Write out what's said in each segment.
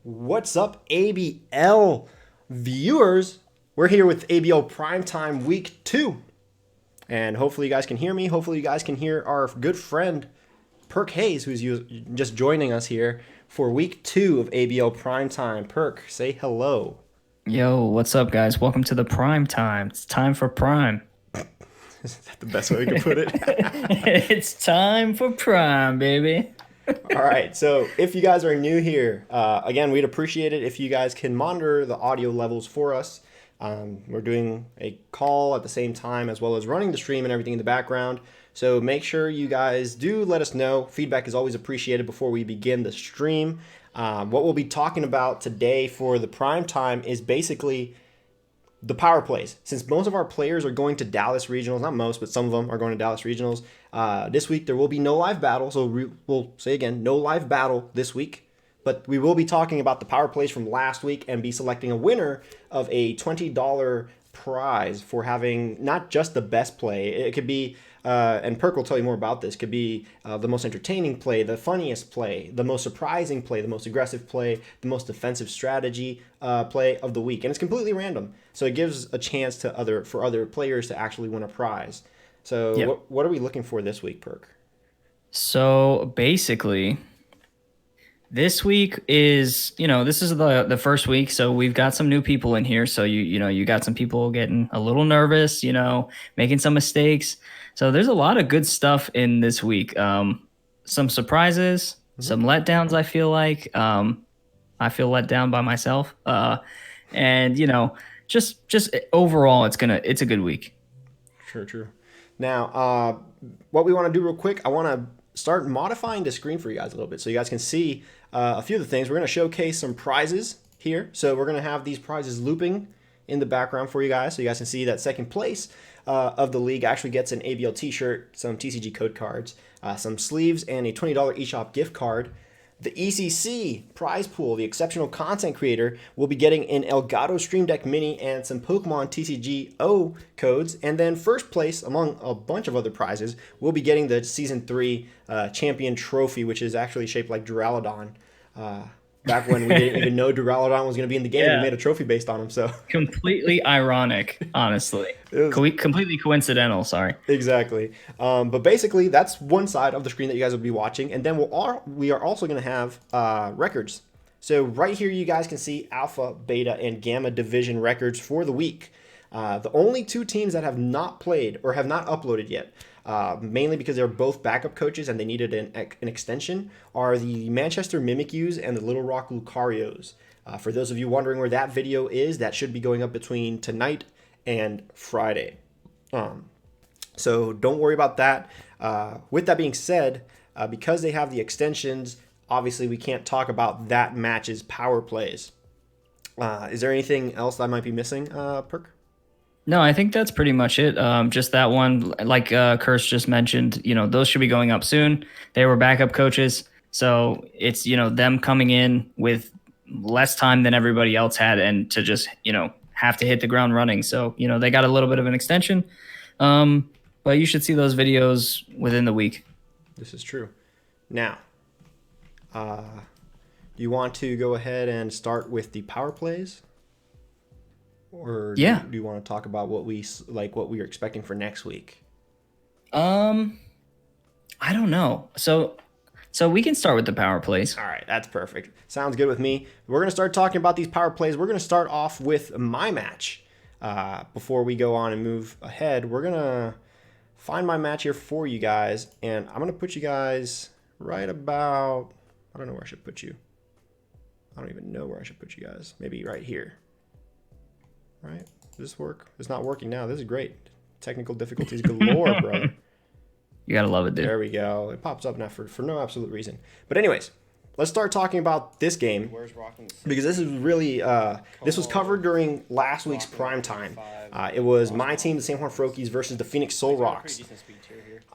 What's up, ABL viewers? We're here with ABL Primetime Week 2. And hopefully you guys can hear me. Hopefully you guys can hear our good friend, PerkHaze, who's just joining us here for Week 2 of ABL Primetime. Perk, say hello. Yo, what's up, guys? Welcome to the prime time. It's time for prime. Is that the best way we could put it? It's time for prime, baby. All right, so if you guys are new here, again, we'd appreciate it if you guys can monitor the audio levels for us. We're doing a call at the same time as well as running the stream and everything in the background. So make sure you guys do let us know. Feedback is always appreciated before we begin the stream. What we'll be talking about today for the prime time is basically the power plays. Since most of our players are going to Dallas Regionals, not most, but some of them are going to Dallas Regionals, this week there will be no live battle. So we'll say again, no live battle this week. But we will be talking about the power plays from last week and be selecting a winner of a $20 prize for having not just the best play. It could be, and Perk will tell you more about this, could be the most entertaining play, the funniest play, the most surprising play, the most aggressive play, the most defensive strategy play of the week. And it's completely random. So it gives a chance to other players to actually win a prize. So Yep. what are we looking for this week, Perk? So basically, this week is, this is the first week, so we've got some new people in here. So you got some people getting a little nervous, making some mistakes. So there's a lot of good stuff in this week. Some surprises, some letdowns. I feel like I feel let down by myself. And just overall, it's a good week. Sure, true. Now, what we want to do real quick, I want to start modifying the screen for you guys a little bit so you guys can see a few of the things. We're going to showcase some prizes here. So we're going to have these prizes looping in the background for you guys so you guys can see that second place of the league actually gets an ABL t-shirt, some TCG code cards, some sleeves, and a $20 eShop gift card. The ECC prize pool, the exceptional content creator, will be getting an Elgato Stream Deck Mini and some Pokemon TCG codes. And then first place, among a bunch of other prizes, will be getting the Season 3 Champion Trophy, which is actually shaped like Duraludon. Back when we didn't even know Duraludon was going to be in the game, we Yeah. made a trophy based on him. So Completely ironic, honestly. it was Completely coincidental. Sorry. exactly. But basically, that's one side of the screen that you guys will be watching. And then we are also going to have records. So right here, you guys can see Alpha, Beta, and Gamma Division records for the week. The only two teams that have not played or have not uploaded yet, mainly because they're both backup coaches and they needed an extension, are the Manchester Mimikyus and the Little Rock Lucarios. For those of you wondering where that video is, that should be going up between tonight and Friday. So don't worry about that. With that being said, because they have the extensions, obviously we can't talk about that match's power plays. Is there anything else I might be missing, Perk? No, I think that's pretty much it. Just that one, like Curse just mentioned, those should be going up soon. They were backup coaches. So it's, them coming in with less time than everybody else had and to just, have to hit the ground running. So, they got a little bit of an extension. But you should see those videos within the week. This is true. Now, do you want to go ahead and start with the power plays? Or Yeah. do you want to talk about what we are expecting for next week? I don't know. So we can start with the power plays. All right, that's perfect. Sounds good with me. We're going to start talking about these power plays. We're going to start off with my match. Before we go on and move ahead, we're going to find my match here for you guys. And I'm going to put you guys right about, I don't know where I should put you. I don't even know where I should put you guys. Maybe right here. Right? Does this work? It's not working now. This is great. Technical difficulties galore, brother. You gotta love it, dude. There we go. It pops up now for no absolute reason. But anyways, let's start talking about this game because this is really this was covered during last week's prime time. It was my team, the San Juan Frokies, versus the Phoenix Soul Rocks.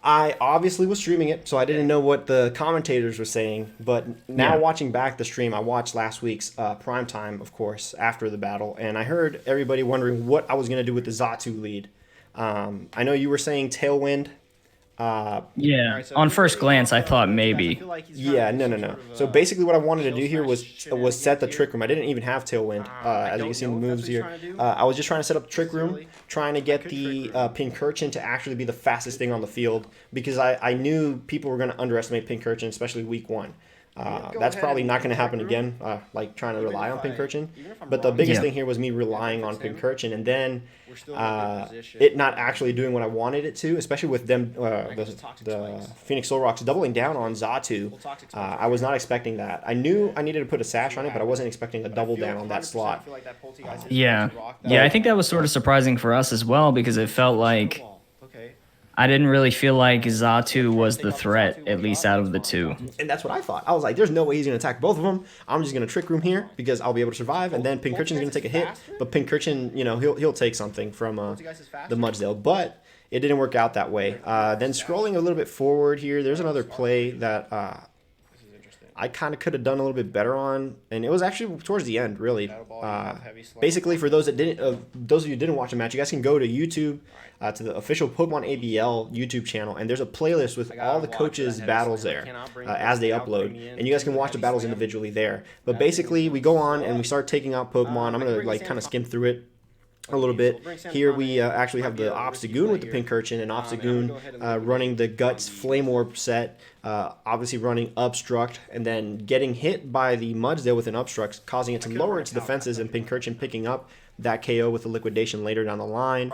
I obviously was streaming it, so I didn't know what the commentators were saying. But now watching back the stream, I watched last week's prime time, of course, after the battle, and I heard everybody wondering what I was going to do with the Zatu lead. I know you were saying Tailwind. Yeah. On first glance, I thought maybe. Yeah, no. So basically, what I wanted to do here was set the trick room. I didn't even have tailwind, as you can see in the moves here. I was just trying to set up the trick room, trying to get the Pincurchin to actually be the fastest thing on the field because I knew people were going to underestimate Pincurchin, especially week one. That's probably not going to happen again, like trying to rely on Pincurchin. But the biggest Yeah. thing here was me relying on Pincurchin and then it not actually doing what I wanted it to, especially with them, the Phoenix Soul Rocks doubling down on Zatu. I was not expecting that. I knew I needed to put a sash on it, but I wasn't expecting a double down on that slot. Yeah. Yeah, I think that was sort of surprising for us as well because it felt like I didn't really feel like Zatu was the threat, at least out of the two. And that's what I thought. I was like, there's no way he's going to attack both of them. I'm just going to trick room here because I'll be able to survive. And then Pincurchin's going to take a hit. But Pincurchin, he'll take something from the Mudsdale. But it didn't work out that way. Then scrolling a little bit forward here, there's another play that I kind of could have done a little bit better on, and it was actually towards the end, really. Basically, for those of you who didn't watch the match, you guys can go to YouTube, to the official PokemonABL YouTube channel, and there's a playlist with all the coaches' battles there as they upload, and you guys can watch the battles individually there. But basically, we go on and we start taking out Pokemon. I'm gonna kind of skim through it a little bit. Here we actually have the Obstagoon with the Pincurchin, and Obstagoon running the Guts Flame Orb set, obviously running Obstruct, and then getting hit by the Mudsdale with an Obstruct, causing it to lower its defenses, and Pincurchin picking up that KO with a Liquidation later down the line.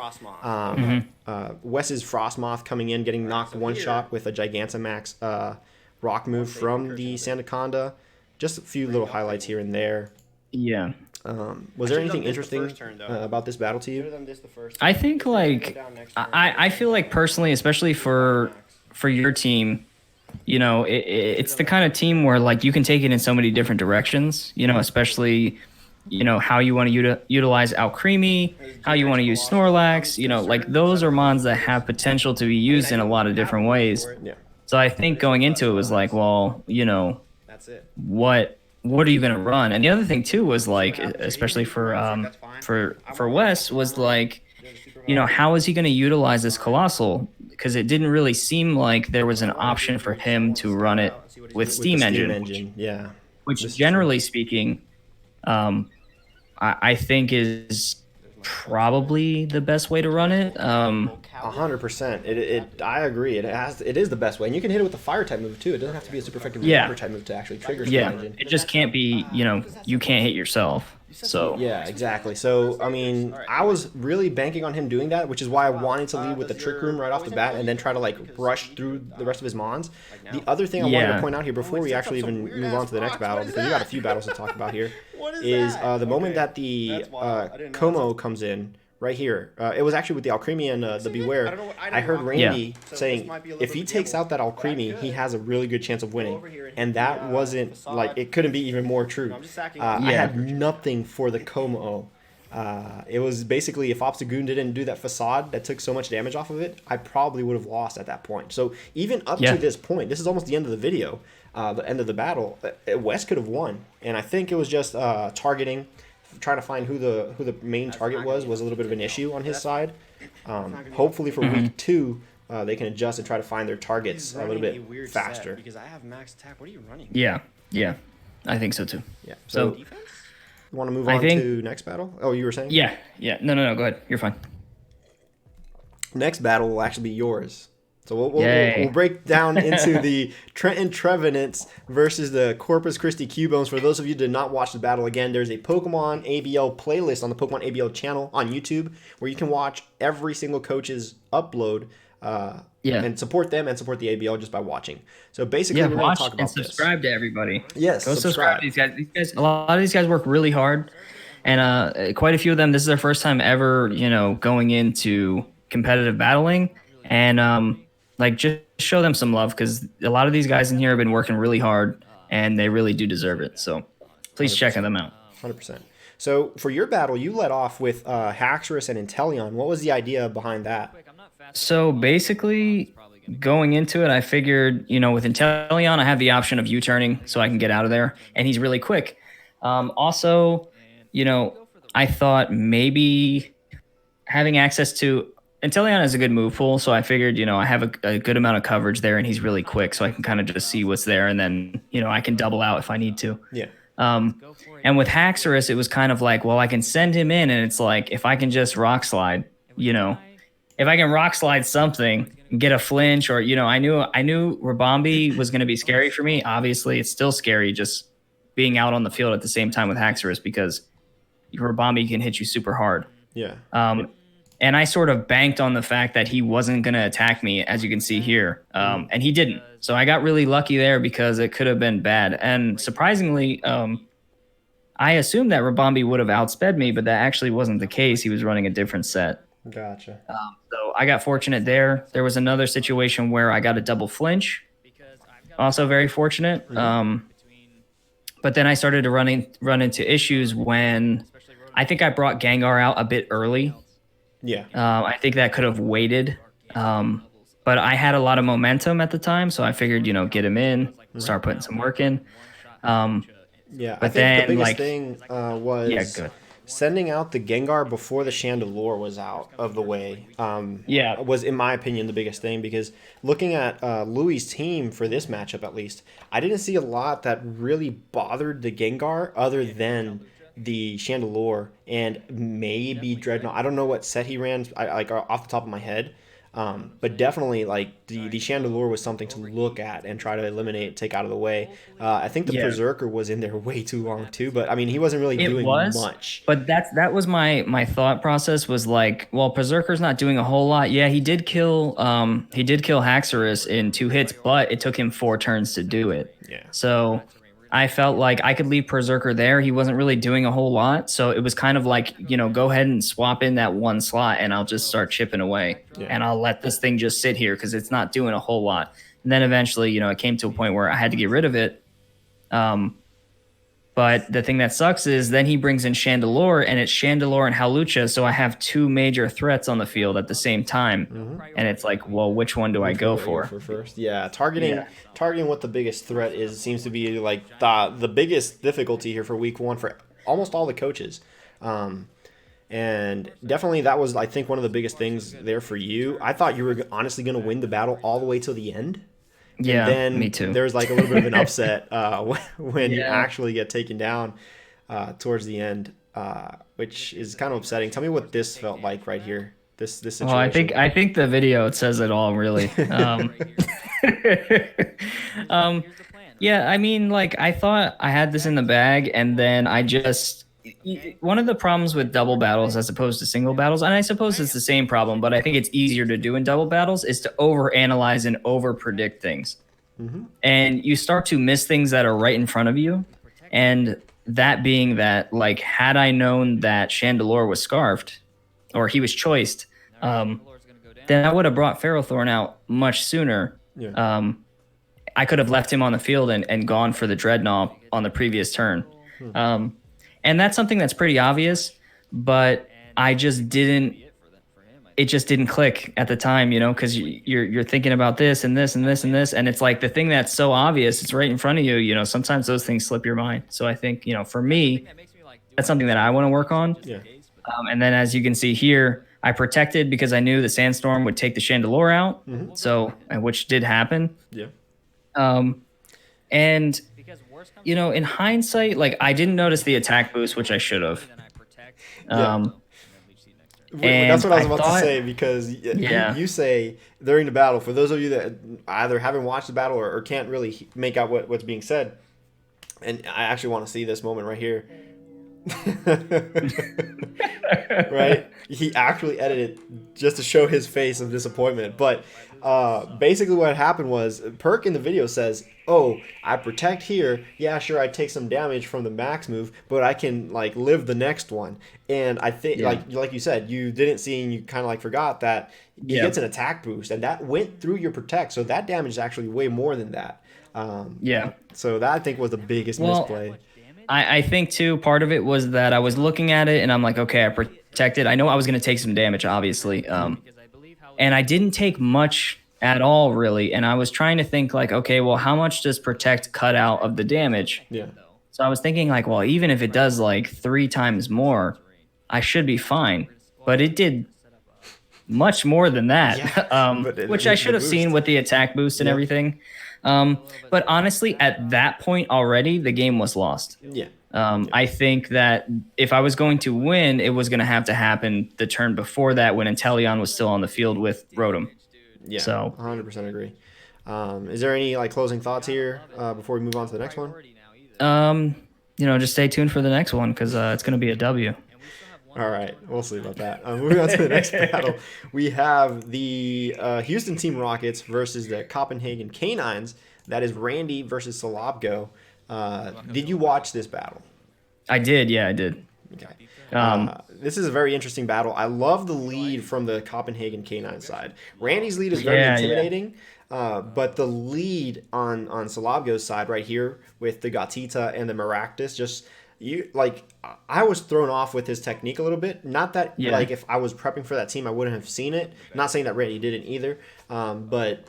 Wes's Frostmoth coming in, getting knocked one shot with a Gigantamax rock move from the Sandaconda. Just a few little highlights here and there. Yeah. Was there anything interesting about this battle to you? I think I feel like personally, especially for your team, it's the kind of team where like you can take it in so many different directions, especially how you want to utilize Alcremie, how you want to use Snorlax, like those are mons that have potential to be used in a lot of different ways. Yeah. So I think going into it was like, well, what are you gonna run? And the other thing too was like, especially for Wes, was like, how is he gonna utilize this Colossal? Because it didn't really seem like there was an option for him to run it with Steam Engine. Yeah. Which generally speaking, I think is probably the best way to run it. 100%. I agree. It is the best way, and you can hit it with the fire type move too. It doesn't have to be a super effective water type move to actually trigger Steam Engine. It just can't be. You can't hit yourself. So yeah, exactly. So I mean, I was really banking on him doing that, which is why I wanted to lead with the Trick Room right off the bat, and then try to like rush through the rest of his mons. The other thing I wanted to point out here before we actually even move on to the next battle, because we got a few battles to talk about here, is the moment that the Como comes in. Right here. It was actually with the Alcremie and the Beware. I heard Randy saying if he takes out that Alcremie, he has a really good chance of winning. And that wasn't, like, it couldn't be even more true. I had nothing for the Como. It was basically, if Obstagoon didn't do that Facade that took so much damage off of it, I probably would have lost at that point. So even up to this point, this is almost the end of the video, the end of the battle, Wes could have won. And I think it was just targeting. Trying to find who the main target was a little bit of an issue on his side. Hopefully for week 2, they can adjust and try to find their targets a little bit faster. Because I have max attack. What are you running? Yeah, I think so too. Yeah. So you want to move on to next battle? Oh, you were saying? Yeah. No. Go ahead. You're fine. Next battle will actually be yours. So we'll break down into the Trenton Trevenants versus the Corpus Christi Cubones. For those of you who did not watch the battle, again, there's a PokemonABL playlist on the PokemonABL channel on YouTube where you can watch every single coach's upload and support them and support the ABL just by watching. So basically, we're going to talk about this. And subscribe to everybody. Yes, go subscribe to these guys. A lot of these guys work really hard, and quite a few of them, this is their first time ever, going into competitive battling, and just show them some love because a lot of these guys in here have been working really hard and they really do deserve it. So please 100%. Check them out. 100%. So for your battle, you led off with Haxorus and Inteleon. What was the idea behind that? So basically going into it, I figured, with Inteleon, I have the option of U-turning so I can get out of there. And he's really quick. Also, I thought maybe having access to Inteleon is a good move pool, so I figured, I have a good amount of coverage there, and he's really quick, so I can kind of just see what's there, and then, I can double out if I need to. Yeah. And with Haxorus, it was kind of like, well, I can send him in, and it's like, if I can just rock slide, if I can rock slide something, get a flinch, or, I knew Rabombi was going to be scary for me. Obviously, it's still scary just being out on the field at the same time with Haxorus because Rabombi can hit you super hard. Yeah. And I sort of banked on the fact that he wasn't going to attack me, as you can see here. And he didn't. So I got really lucky there because it could have been bad. And surprisingly, I assumed that Rabombi would have outsped me, but that actually wasn't the case. He was running a different set. Gotcha. So I got fortunate there. There was another situation where I got a double flinch. Also very fortunate. But then I started to run into issues when I think I brought Gengar out a bit early. Yeah. I think that could have waited. But I had a lot of momentum at the time, so I figured, get him in, start putting some work in. Yeah, but I think then, the biggest thing was good. sending out the Gengar before the Chandelure was out of the way. Was, in my opinion, the biggest thing because looking at Louis' team for this matchup, at least, I didn't see a lot that really bothered the Gengar other than the Chandelure and maybe Dreadnought. I don't know what set he ran, like off the top of my head. But definitely, like, the Chandelure was something to look at and try to eliminate, take out of the way. I think the Berserker was in there way too long, too. But, I mean, he wasn't really doing much. But that was my thought process was like, well, Berserker's not doing a whole lot. Yeah, he did kill Haxorus in 2 hits, but it took him 4 turns to do it. Yeah. So I felt like I could leave Berserker there. He wasn't really doing a whole lot. So it was kind of like, go ahead and swap in that 1 slot and I'll just start chipping away. Yeah. And I'll let this thing just sit here because it's not doing a whole lot. And then eventually, it came to a point where I had to get rid of it. But the thing that sucks is then he brings in Chandelure, and it's Chandelure and Hawlucha, so I have 2 major threats on the field at the same time. And it's like, well, which one do I go for? First? Yeah, targeting what the biggest threat is seems to be like the biggest difficulty here for week 1 for almost all the coaches. And definitely that was, I think, one of the biggest things there for you. I thought you were honestly going to win the battle all the way till the end. Yeah, then me too. There's like a little bit of an upset when you actually get taken down towards the end, which is kind of upsetting. Tell me what this felt like right here. This situation. Well, I think the video says it all, really. Yeah, I mean, like, I thought I had this in the bag, and then I just... One of the problems with double battles as opposed to single battles, and I suppose it's the same problem, but I think it's easier to do in double battles, is to overanalyze and overpredict things. And you start to miss things that are right in front of you. And that being that, like, had I known that Chandelure was scarfed, or he was choiced, then I would have brought Ferrothorn out much sooner. Yeah. I could have left him on the field and gone for the Dreadnought on the previous turn. And that's something that's pretty obvious, but I just didn't. It just didn't click at the time, because you're thinking about this and this and this and this, and it's like the thing that's so obvious, it's right in front of you. Sometimes those things slip your mind. So I think, for me, that's something that I want to work on. Yeah. And then, as you can see here, I protected because I knew the Sandstorm would take the Chandelure out. So, which did happen. Yeah. And in hindsight, like, I didn't notice the attack boost, which I should have. That's what I was about to say, because you say during the battle, for those of you that either haven't watched the battle or can't really make out what's being said, and I actually want to see this moment right here. Right? He actually edited just to show his face of disappointment. But basically what happened was Perk in the video says, oh, I protect here. Yeah, sure, I take some damage from the max move, but I can like live the next one. And I think like you said, you didn't see and you kind of like forgot that he gets an attack boost, and that went through your protect. So that damage is actually way more than that. So that I think was the biggest misplay. I think too, part of it was that I was looking at it and I'm like, okay, I protected. I know I was going to take some damage, obviously. And I didn't take much at all, really. And I was trying to think like, okay, well, how much does protect cut out of the damage? Yeah. So I was thinking like, well, even if it does like 3 times more, I should be fine. But it did much more than that, Yeah, but which I it's the should have seen boost. with the attack boost and Yeah. everything. But honestly, at that point already, the game was lost. Yeah. I think that if I was going to win, it was going to have to happen the turn before that when Inteleon was still on the field with Rotom. Yeah, So 100% agree. Is there any like closing thoughts here before we move on to the next one? just stay tuned for the next one because it's going to be a W. All right, we'll see about that. Moving on to the next battle, we have the Houston Team Rockets versus the Copenhagen Canines. That is Randy versus Salabgo. Did you watch this battle? I did. Yeah, I did. Okay. Um, This is a very interesting battle. I love the lead from the Copenhagen Canine side. Randy's lead is very Yeah, yeah. intimidating, but the lead on Salabgo's side right here with the Gatita and the Maractus, just you like I was thrown off with his technique a little bit. Not that Yeah. like if I was prepping for that team, I wouldn't have seen it. Not saying that Randy didn't either, but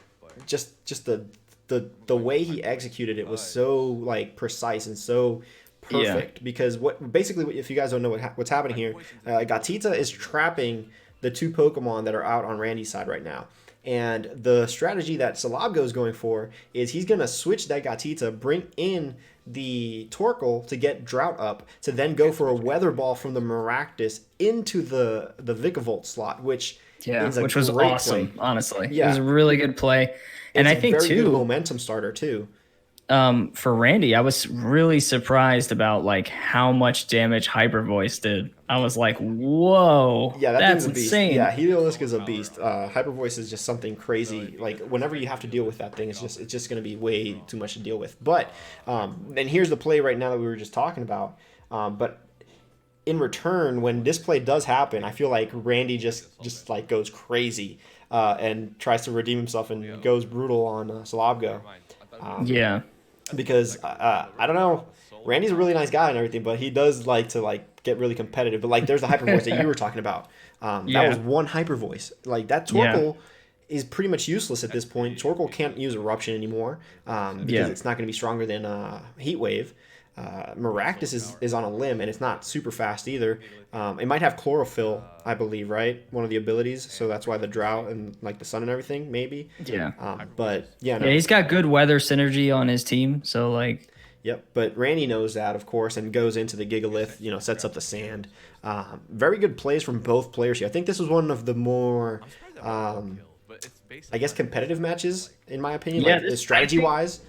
just the way he executed it was so like precise and so perfect because what basically if you guys don't know what's happening here, Gatita is trapping the two Pokemon that are out on Randy's side right now. And the strategy that Salabgo is going for is he's going to switch that Gatita, bring in the Torkoal to get Drought up, to then go for a Weather Ball from the Maractus into the Vikavolt slot, which is a which was great awesome, play. honestly. Yeah. It was a really good play. And It's I think, a very good too, momentum starter, too. for Randy, I was really surprised about like how much damage Hyper Voice did. I was like, whoa, Yeah, that that's thing's a beast. insane. Yeah, Heliolisk is a beast. Hyper Voice is just something crazy. Like whenever you have to deal with that thing, it's just going to be way too much to deal with. But and here's the play right now that we were just talking about. But in return, when this play does happen, I feel like Randy just like goes crazy and tries to redeem himself and goes brutal on Salabgo. Yeah. Because I don't know, Randy's a really nice guy and everything, but he does like to like get really competitive. But like, there's the hyper voice that you were talking about. That was one hyper voice. Like that Torkoal is pretty much useless at this point. Torkoal can't use Eruption anymore because it's not going to be stronger than Heat Wave. Maractus is on a limb and it's not super fast either. It might have Chlorophyll, I believe, right? One of the abilities, so that's why the drought and like the sun and everything, maybe. Yeah. But yeah, no. Yeah, he's got good weather synergy on his team, so like. Yep, but Randy knows that, of course, and goes into the Gigalith, sets up the sand. Very good plays from both players here. I think this was one of the more, I guess, competitive matches, in my opinion, like strategy-wise.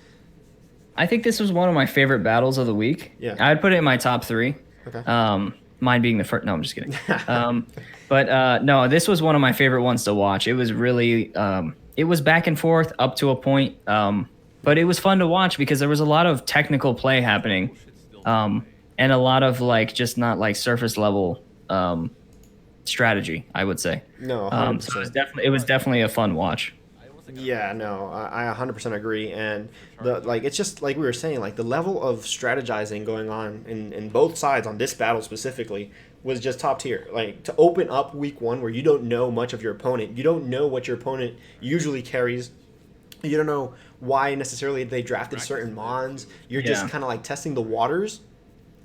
I think this was one of my favorite battles of the week. Yeah. I'd put it in my top 3. Okay. Mine being the first. No, I'm just kidding. But no, this was one of my favorite ones to watch. It was really, it was back and forth up to a point. But it was fun to watch because there was a lot of technical play happening, and a lot of like just not like surface level strategy, I would say. No, so it was definitely a fun watch. Yeah, no, I 100% agree, and it's just like we were saying, like the level of strategizing going on in both sides on this battle specifically was just top tier. Like to open up week 1 where you don't know much of your opponent, you don't know what your opponent usually carries, you don't know why necessarily they drafted certain mons. You're just kind of like testing the waters.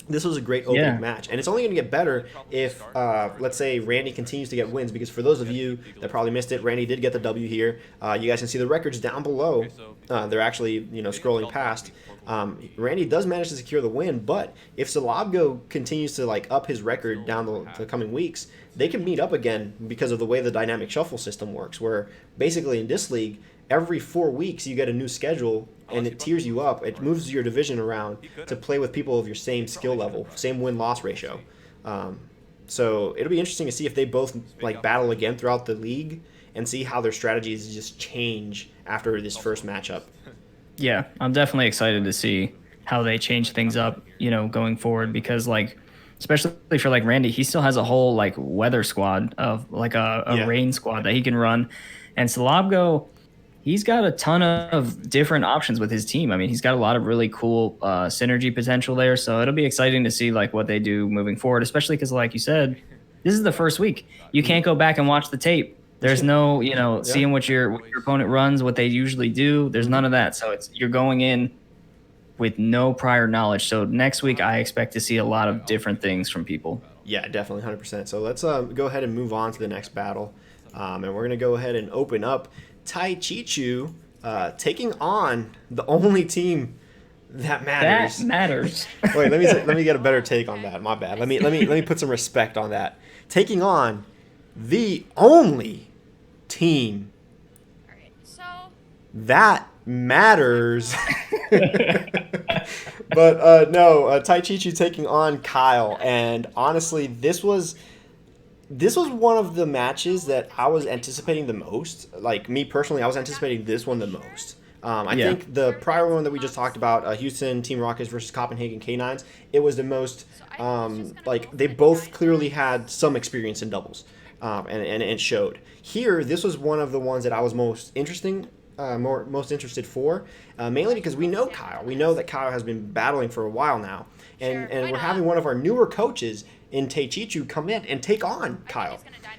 This was a great opening match, and it's only going to get better if, let's say, Randy continues to get wins, because for those of you that probably missed it, Randy did get the W here. You guys can see the records down below. They're actually, scrolling past. Randy does manage to secure the win, but if Salabgo continues to like up his record down the coming weeks, they can meet up again because of the way the dynamic shuffle system works, where basically in this league, every 4 weeks you get a new schedule and it tiers you up. It moves your division around to play with people of your same skill level, same win-loss ratio. So it'll be interesting to see if they both like battle again throughout the league and see how their strategies just change after this first matchup. Yeah, I'm definitely excited to see how they change things up, going forward, because like, especially for like Randy, he still has a whole like weather squad of like a rain squad that he can run, and Salabgo, he's got a ton of different options with his team. I mean, he's got a lot of really cool synergy potential there. So it'll be exciting to see like what they do moving forward, especially because like you said, this is the first week. You can't go back and watch the tape. There's no, seeing what your opponent runs, what they usually do. There's none of that. So you're going in with no prior knowledge. So next week, I expect to see a lot of different things from people. Yeah, definitely 100%. So let's go ahead and move on to the next battle. And we're going to go ahead and open up Tai Chichu taking on the only team that matters. That matters. Wait, let me get a better take on that. My bad. Let me put some respect on that. Taking on the only team All right, so that matters. But no, Tai Chichu taking on Kyle, and honestly, this was one of the matches that I was anticipating the most. Like me personally, I was anticipating this one the most. I think the prior one that we just talked about, Houston Team Rockets versus Copenhagen K9s, it was the most, like, they both clearly had some experience in doubles, and it showed. Here, this was one of the ones that I was most interested for, mainly because we know Kyle. We know that Kyle has been battling for a while now, and we're having one of our newer coaches in Teichichu come in and take on Kyle.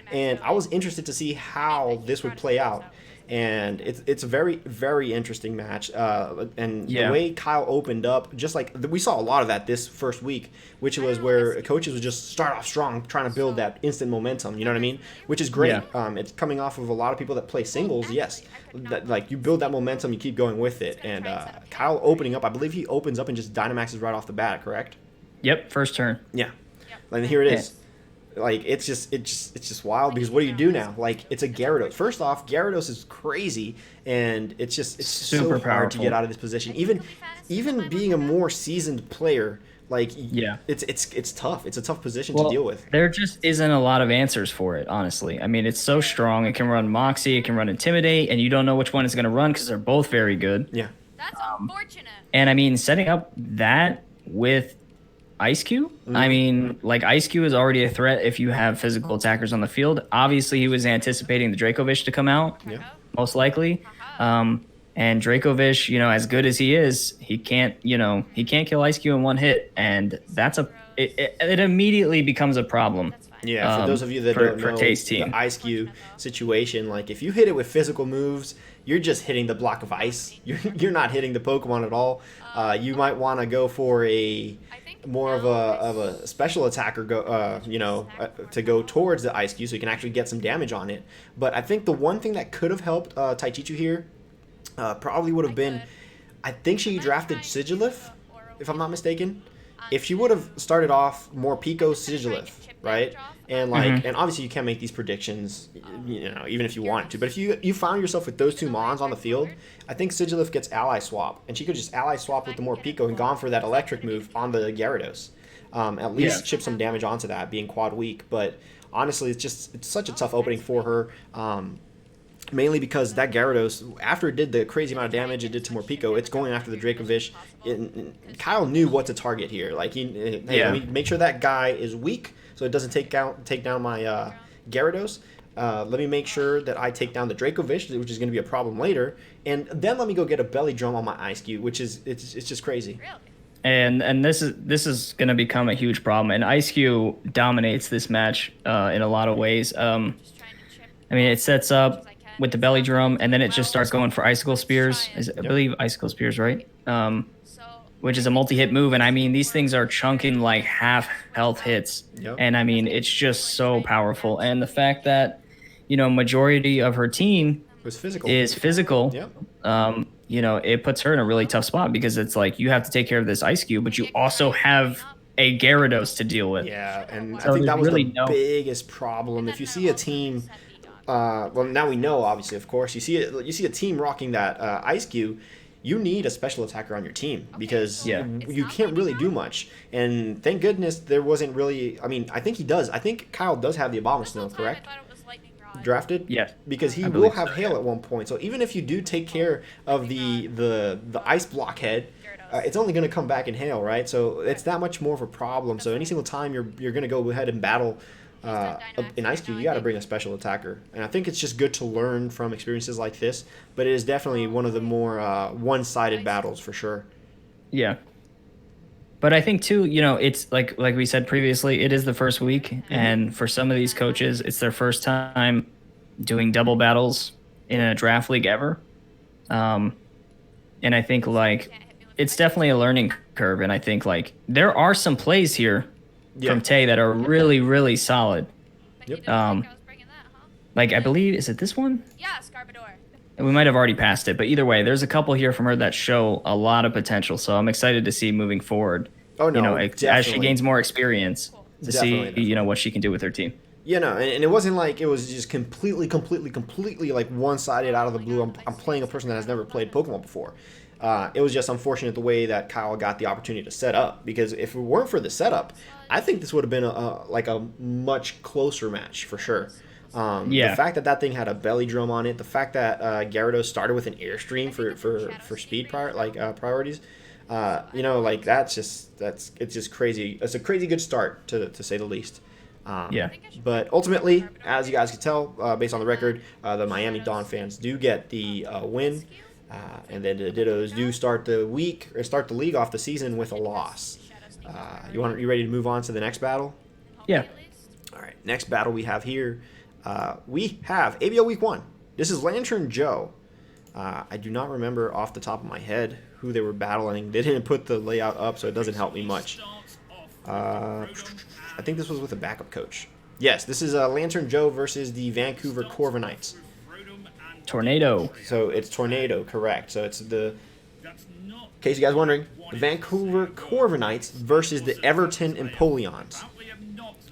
And I was interested to see how this would play out. And it's a very, very interesting match. And the way Kyle opened up, just like we saw a lot of that this first week, which was where coaches would just start off strong, trying to build that instant momentum. You know what I mean? Which is great. Yeah. It's coming off of a lot of people that play singles. Yes, that, like, you build that momentum, you keep going with it. And Kyle opening up, I believe he opens up and just Dynamaxes right off the bat. Correct? Yep, first turn. Yeah. And here it is. Like, it's just wild, because what do you do now? Like, it's a Gyarados. First off, Gyarados is crazy, and it's super so hard to get out of this position. Even being a more seasoned player, like, it's tough. It's a tough position to deal with. There just isn't a lot of answers for it, honestly. I mean, it's so strong. It can run Moxie, it can run Intimidate, and you don't know which one it's going to run because they're both very good. Yeah. That's unfortunate. And I mean, setting up that with Ice Cube, I mean, like, Ice Cube is already a threat if you have physical attackers on the field. Obviously, he was anticipating the Dracovish to come out, most likely. And Dracovish, you know, as good as he is, he can't kill Ice Cube in one hit, and it immediately becomes a problem. Yeah, for those of you that don't know Tate's team. the Ice Cube situation, like, if you hit it with physical moves, you're just hitting the block of ice. You're not hitting the Pokemon at all. You might want to go for more of a special attacker to go towards the Ice Cube so you can actually get some damage on it. But I think the one thing that could have helped Taichichu here probably would have been, I think she drafted Sigilif, if I'm not mistaken. If she would have started off more Pico Sigilif, right? And and obviously you can't make these predictions, you know, even if you wanted to. But if you found yourself with those two Mons on the field, I think Sigilif gets ally swap, and she could just ally swap with the more Pico and gone for that electric move on the Gyarados. At least chip some damage onto that, being quad weak. But honestly, it's such a tough opening for her. Mainly because that Gyarados, after it did the crazy amount of damage it did to Morpeko, it's going after the Dracovish. Kyle knew what to target here. Like, let me make sure that guy is weak so it doesn't take down my Gyarados. Let me make sure that I take down the Dracovish, which is going to be a problem later. And then let me go get a belly drum on my Ice Cube, which is it's just crazy. And this is going to become a huge problem. And Ice Cube dominates this match in a lot of ways. I mean, it sets up with the belly drum, and then it just starts going for Icicle Spears. I believe Icicle Spears, right? Which is a multi-hit move. And I mean, these things are chunking like half health hits. And I mean, it's just so powerful. And the fact that, you know, majority of her team is physical. You know, it puts her in a really tough spot, because it's like you have to take care of this Ice Cube, but you also have a Gyarados to deal with. Yeah, and so I think that was really the biggest problem. If you see a team, well, now we know, obviously, of course, you see a team rocking that Ice Cube, you need a special attacker on your team, because you can't really do much. And thank goodness there wasn't really. I mean, I think he does. I think Kyle does have the Abomasnow, correct? Drafted? Yes. Because he will have Hail at one point. So even if you do take care of the Ice Blockhead, it's only going to come back in Hail, right? So it's that much more of a problem. So any single time you're going to go ahead and battle in Ice Cube, you got to bring a special attacker. And I think it's just good to learn from experiences like this, but it is definitely one of the more one-sided battles for sure. Yeah. But I think too, you know, it's like we said previously, it is the first week, and for some of these coaches, it's their first time doing double battles in a draft league ever. And I think, like, it's definitely a learning curve, and I think, like, there are some plays here from Tay that are really, really solid. Like, I believe, is it this one? Yeah, Scarbador. And we might have already passed it, but either way, there's a couple here from her that show a lot of potential. So I'm excited to see moving forward. Oh, no, you know, as she definitely. gains more experience to Definitely, see, you know, what she can do with her team. You know, and it wasn't like it was just completely like one-sided out of the blue. I'm playing a person that has never played Pokemon before. It was just unfortunate the way that Kyle got the opportunity to set up, because if it weren't for the setup, I think this would have been a much closer match for sure. The fact that thing had a belly drum on it, the fact that Gyarados started with an Airstream for speed priorities, you know, like it's just crazy. It's a crazy good start to say the least. But ultimately, as you guys can tell, based on the record, the Miami Dawn fans do get the win, and then the Dittos do start the league off the season with a loss. You ready to move on to the next battle? Yeah. All right. Next battle we have here, we have ABL Week 1. This is Lantern Joe. I do not remember off the top of my head who they were battling. They didn't put the layout up, so it doesn't help me much. I think this was with a backup coach. Yes, this is Lantern Joe versus the Vancouver Corviknights. Tornado. So it's Tornado, correct. So it's in case you guys wondering, the Vancouver Corviknights versus the Everton Empoleons.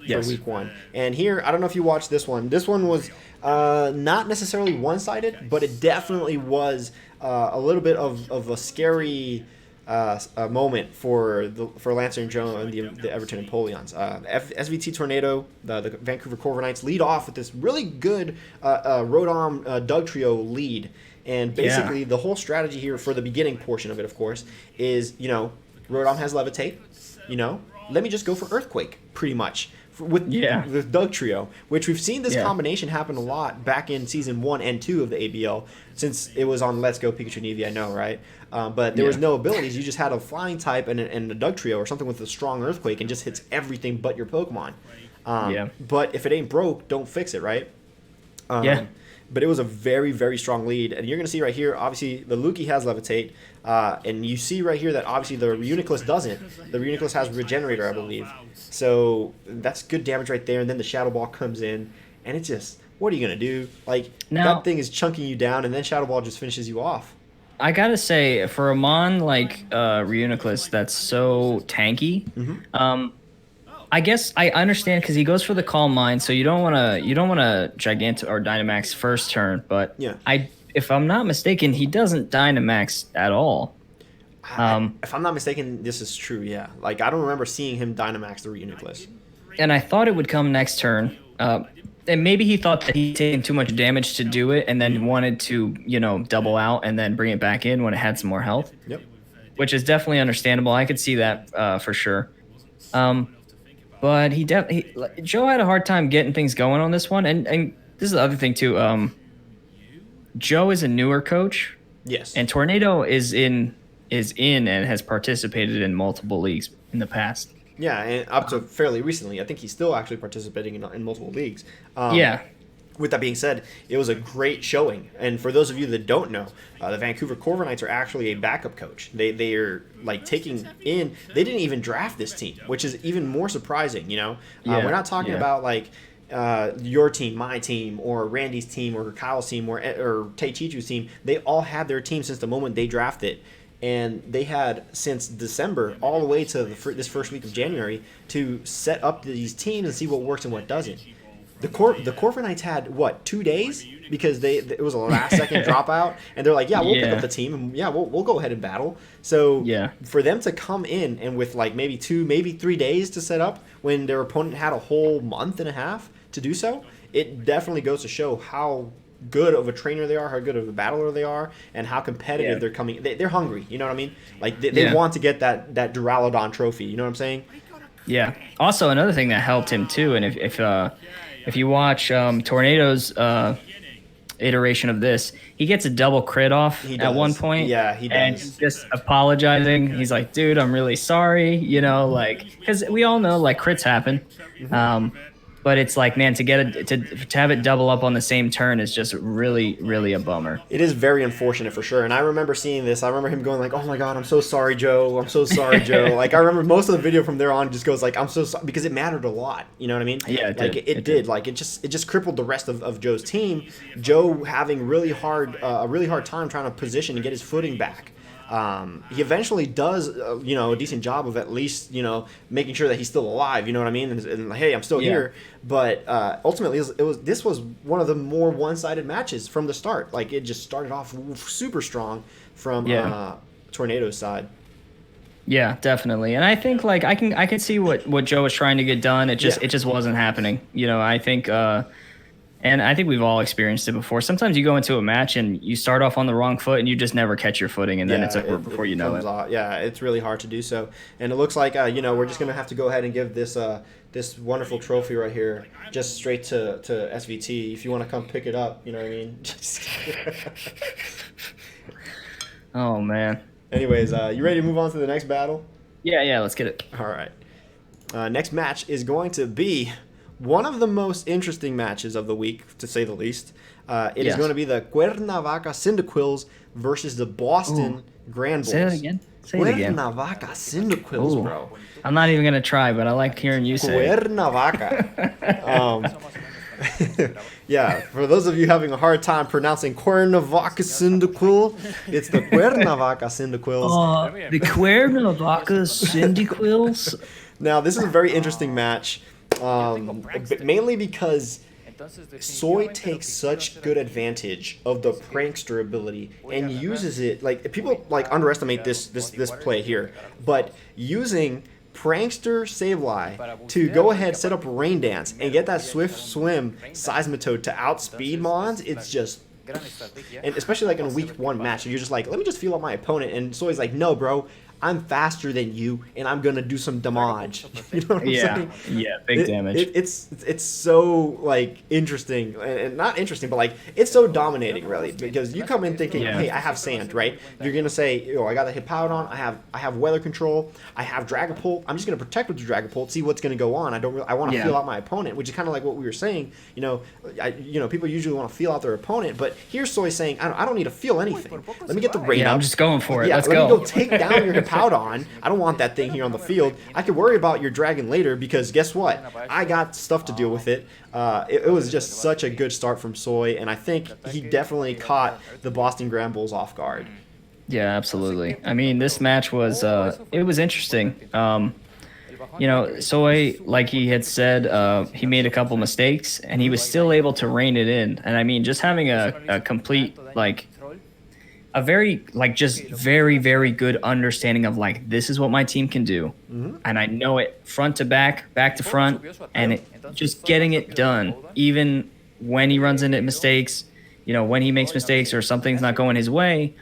Yes. For Week 1. And here, I don't know if you watched this one. This one was not necessarily one-sided, but it definitely was a little bit of a scary a moment for Lantern Joe and the Everton Empoleons. SVT Tornado, the Vancouver Corviknights, lead off with this really good Rotom Dugtrio lead. And basically, the whole strategy here for the beginning portion of it, of course, is, you know, Rotom has Levitate. You know, let me just go for Earthquake, pretty much. With Dugtrio, which we've seen this combination happen a lot back in Season 1 and 2 of the ABL, since it was on Let's Go Pikachu and Eevee, I know, right? But there was no abilities. You just had a Flying type and a Dugtrio or something with a strong Earthquake and just hits everything but your Pokemon. But if it ain't broke, don't fix it, right? But it was a very, very strong lead. And you're going to see right here, obviously, the Luki has Levitate. And you see right here that obviously the Reuniclus doesn't. The Reuniclus has Regenerator, I believe. So that's good damage right there. And then the Shadow Ball comes in. And it's just, what are you going to do? Like, that thing is chunking you down, and then Shadow Ball just finishes you off. I got to say, for a mon like Reuniclus that's so tanky, I guess I understand because he goes for the Calm Mind, so you don't want to Gigant or Dynamax first turn, but if I'm not mistaken, he doesn't Dynamax at all. If I'm not mistaken, this is true. Yeah, like I don't remember seeing him Dynamax the Reuniclus. And I thought it would come next turn. And maybe he thought that he'd taken too much damage to do it, and then wanted to, you know, double out and then bring it back in when it had some more health. Yep. Which is definitely understandable. I could see that for sure. But Joe had a hard time getting things going on this one, and this is the other thing too. Joe is a newer coach. Yes. And Tornado is in and has participated in multiple leagues in the past. Yeah, and up to fairly recently. I think he's still actually participating in multiple leagues. With that being said, it was a great showing. And for those of you that don't know, the Vancouver Corviknights are actually a backup coach. They are like taking in. They didn't even draft this team, which is even more surprising. You know, we're not talking about like your team, my team, or Randy's team, or Kyle's team, or Teichichu's team. They all had their team since the moment they drafted. And they had since December all the way to this first week of January to set up these teams and see what works and what doesn't. The Corviknights had, 2 days? Because it was a last-second dropout, and they're like, we'll pick up the team, and we'll go ahead and battle. So for them to come in and with like maybe 2, maybe 3 days to set up when their opponent had a whole month and a half to do so, it definitely goes to show how good of a trainer they are, how good of a battler they are, and how competitive they're coming. They're hungry, you know what I mean? Like they want to get that Duraludon trophy, you know what I'm saying? Yeah. Also, another thing that helped him too, and if you watch Tornado's iteration of this, he gets a double crit off at one point. Yeah, he does. And he's just apologizing. He's like, dude, I'm really sorry, you know, like, because we all know like crits happen. But it's like, man, to have it double up on the same turn is just really, really a bummer. It is very unfortunate for sure. And I remember seeing this. I remember him going like, "Oh my God, I'm so sorry, Joe. I'm so sorry, Joe." Like I remember most of the video from there on just goes like, "I'm so sorry," because it mattered a lot. You know what I mean? Yeah, it like did. it did. Like it just crippled the rest of Joe's team. Joe having a really hard time trying to position and get his footing back. He eventually does, a decent job of at least, making sure that he's still alive. You know what I mean? And hey, I'm still here. But ultimately, this was one of the more one-sided matches from the start. Like it just started off super strong from Tornado's side. Yeah, definitely. And I think like I can see what Joe was trying to get done. It just wasn't happening. I think. And I think we've all experienced it before. Sometimes you go into a match and you start off on the wrong foot and you just never catch your footing, and then it's over before you know it. Yeah, it's really hard to do so. And it looks like, we're just going to have to go ahead and give this this wonderful trophy right here just straight to SVT. If you want to come pick it up, you know what I mean? Oh, man. Anyways, you ready to move on to the next battle? Yeah, let's get it. All right. Next match is going to be one of the most interesting matches of the week, to say the least. It is going to be the Cuernavaca Cyndaquils versus the Boston Grand Bulls. Say that again. Say it again. Cuernavaca Cyndaquils, bro. I'm not even going to try, but I like hearing you say it. Cuernavaca. Yeah, for those of you having a hard time pronouncing Cuernavaca Cyndaquil, it's the Cuernavaca Cyndaquils. The Cuernavaca Cyndaquils? Now, this is a very interesting match. Mainly because Soy takes such good advantage of the prankster ability and uses it. Like people underestimate this play here, but using prankster Sableye to go ahead, set up Rain Dance, and get that Swift Swim Seismitoad to outspeed Mons, it's just. And especially like in a week 1 match, you're just like, let me just feel out my opponent, and Soy's like, no, bro. I'm faster than you, and I'm gonna do some damage. You know what I'm saying? Yeah, big damage. It's so like interesting, and not interesting, but like it's so dominating, really, because you come in thinking, hey, I have sand, right? You're gonna say, I got the Hippowdon, I have weather control, I have Dragapult. I'm just gonna protect with the Dragapult, see what's gonna go on. I want to feel out my opponent, which is kind of like what we were saying. People usually want to feel out their opponent, but here's Soy saying, I don't need to feel anything. Let me get the rain up. I'm just going for it. Yeah, Let's let go. me go take down your Hippowdon. I don't want that thing here on the field. I could worry about your dragon later because guess what? I got stuff to deal with it. It was just such a good start from Soy, and I think he definitely caught the Boston Grand Bulls off guard. Yeah, absolutely. I mean, this match was it was interesting. Soy, like he had said, he made a couple mistakes, and he was still able to rein it in. And I mean, just having a complete a very very, very good understanding of this is what my team can do, and I know it front to back to front, and just getting it done even when he runs into mistakes, when he makes mistakes or something's not going his way,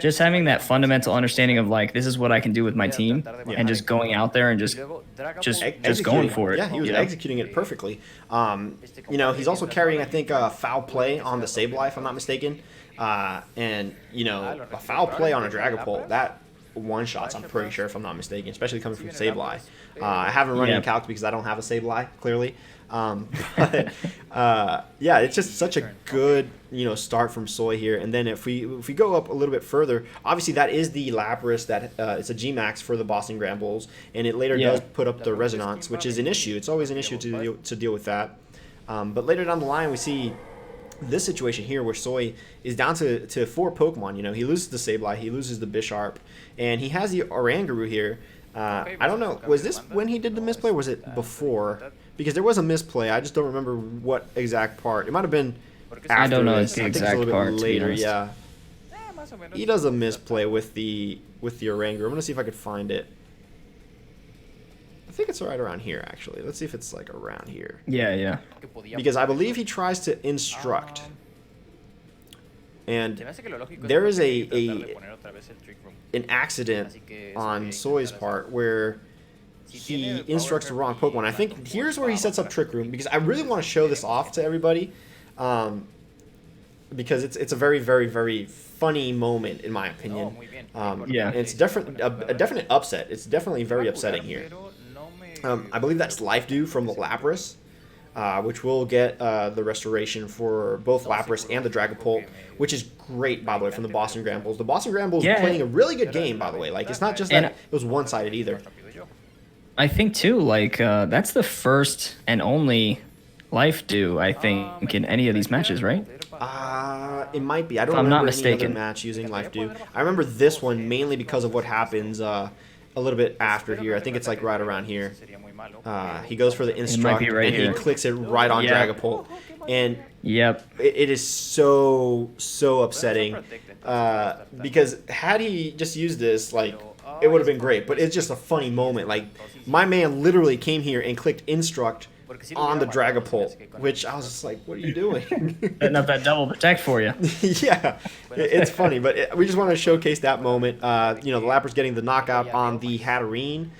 just having that fundamental understanding of this is what I can do with my team, and just going out there and just going for it. Yeah, he was executing it perfectly. He's also carrying, I think, foul play on the Sableye, if I'm not mistaken. And a foul play on a Dragapult, that one-shots, I'm pretty sure, if I'm not mistaken, especially coming from Sableye. I haven't run any calcs because I don't have a Sableye, clearly. But it's just such a good start from Soy here. And then if we go up a little bit further, obviously that is the Lapras, that it's a G-Max for the Boston Grand Bulls, and it later does put up the Resonance, which is an issue. It's always an issue to deal with that. But later down the line, we see this situation here where Soy is down to 4 Pokemon. He loses the Sableye, he loses the Bisharp, and he has the Oranguru here. I don't know, was this when he did the misplay, or was it before? Because there was a misplay, I just don't remember what exact part. It might have been after. I don't know this. the I think exact it's a part, little bit later, to be honest. yeah. He does a misplay with the Oranguru. I'm gonna see if I could find it. I think it's right around here, actually. Let's see if it's around here. Yeah. Because I believe he tries to instruct. And there is an accident on Soy's part where he instructs the wrong Pokemon. I think here's where he sets up Trick Room, because I really want to show this off to everybody, because it's a very, very, very funny moment, in my opinion. And it's a definite upset. It's definitely very upsetting here. I believe that's Life Dew from the Lapras. which will get the restoration for both Lapras and the Dragapult, which is great, by the way, from the Boston Grand Bulls. The Boston Grand Bulls playing a really good game, by the way. Like, it's not just that it was one-sided either. I think, too, like, that's the first and only life do, I think, in any of these matches, right? It might be. I don't If I'm not remember any other mistaken. match using Life Dew. I remember this one mainly because of what happens a little bit after here. I think it's like right around here. He goes for the Instruct, right and here. he clicks it right on Dragapult. And Yep. it is so upsetting because had he just used this, like, it would have been great. But it's just a funny moment. Like, my man literally came here and clicked Instruct on the Dragapult, which I was just like, what are you doing? Setting up that double protect for you. Yeah, it's funny, but we just want to showcase that moment. You know, the Lapras getting the knockout on the Hatterene.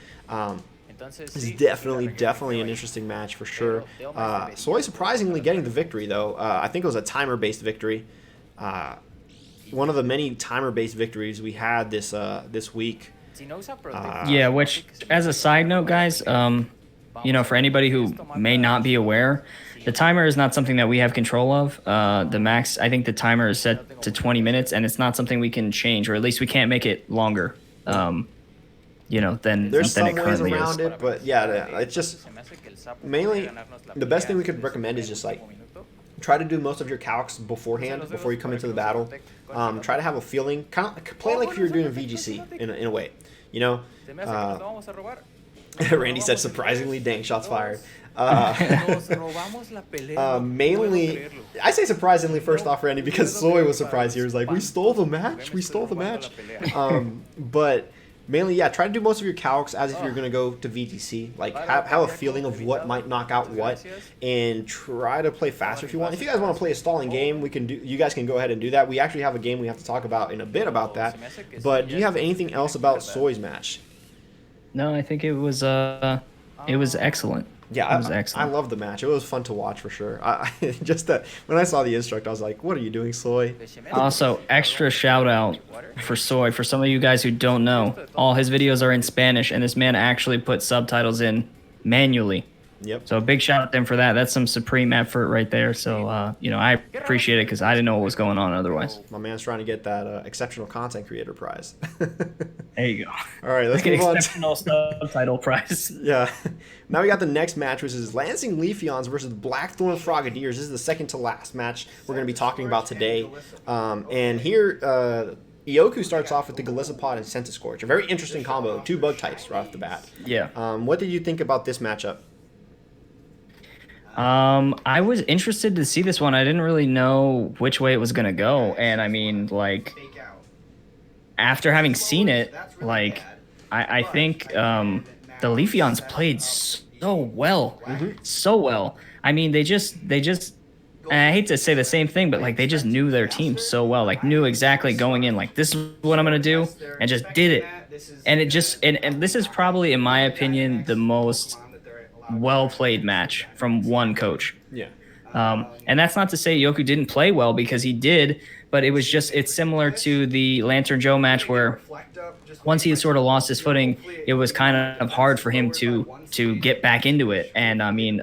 This is definitely an interesting match for sure. Soy surprisingly getting the victory, though. I think it was a timer-based victory. One of the many timer-based victories we had this week. Yeah, which, as a side note, guys, you know, for anybody who may not be aware, the timer is not something that we have control of. The max, I think the timer is set to 20 minutes, and it's not something we can change, or at least we can't make it longer, you know, than There's some it ways currently around is. it, but yeah, it's just mainly the best thing we could recommend is just like try to do most of your calcs beforehand before you come into the battle. Try to have a feeling, kind of play like if you're doing a VGC in a way, you know. Randy said surprisingly, dang, shots fired. Mainly, I say surprisingly first off, Randy, because Soy was surprised here. He was like, we stole the match. But mainly, yeah, try to do most of your calcs as if you're going to go to VGC. Like, have a feeling of what might knock out what, and try to play faster if you want. If you guys want to play a stalling game, you guys can go ahead and do that. We actually have a game we have to talk about in a bit about that. But do you have anything else about Soy's match? No, I think it was excellent. Yeah, it was excellent. I love the match. It was fun to watch for sure. Just that when I saw the Instruct, I was like, "What are you doing, Soy?" Also, extra shout out for Soy. For some of you guys who don't know, all his videos are in Spanish, and this man actually put subtitles in manually. Yep. So a big shout out to him for that. That's some supreme effort right there. So, you know, I appreciate it because I didn't know what was going on otherwise. My man's trying to get that exceptional content creator prize. There you go. All right, let's Get move on. exceptional subtitle prize. Yeah. Now we got the next match, which is Lansing Leafeons versus Blackthorn Frogadiers. This is the second to last match we're going to be talking about today. And here, Ioku starts off with the Golisopod and Centiscorch. A very interesting combo. Two bug types right off the bat. Yeah. What did you think about this matchup? I was interested to see this one. I didn't really know which way it was gonna go, and I mean, like, after having seen it, like, I think the Leafeons played so well, so well. I mean, they just, and I hate to say the same thing, but like they just knew their team so well, like knew exactly going in, like this is what I'm gonna do, and just did it. And it just, and this is probably, in my opinion, the most well-played match from one coach. Yeah. And that's not to say Yoku didn't play well, because he did, but it was just, it's similar to the Lantern Joe match where once he sort of lost his footing, it was kind of hard for him to get back into it. And I mean,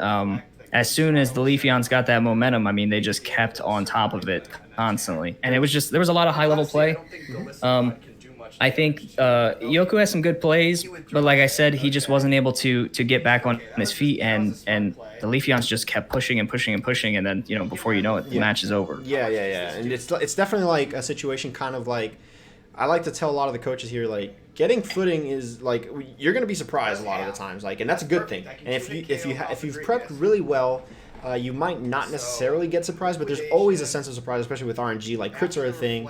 as soon as the Leafeons got that momentum, I mean, they just kept on top of it constantly. And it was just, there was a lot of high-level play. I think Yoku has some good plays, but like I said, he just wasn't able to get back on his feet, and the Leafeons just kept pushing and pushing and pushing, and then, you know, before you know it, the match is over. Yeah. And it's definitely like a situation kind of like, I like to tell a lot of the coaches here, like, getting footing is like, you're going to be surprised a lot of the times, like, and that's a good thing. And if you've prepped really well, you might not necessarily get surprised, but there's always a sense of surprise, especially with RNG. Like, crits are a thing,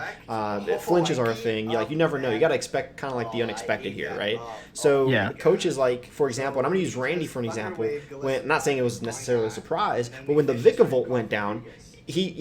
flinches are a thing. You never know. You got to expect kind of like the unexpected here, right? So coaches, like, for example, and I'm going to use Randy for an example. When, not saying it was necessarily a surprise, but when the Vikavolt went down, he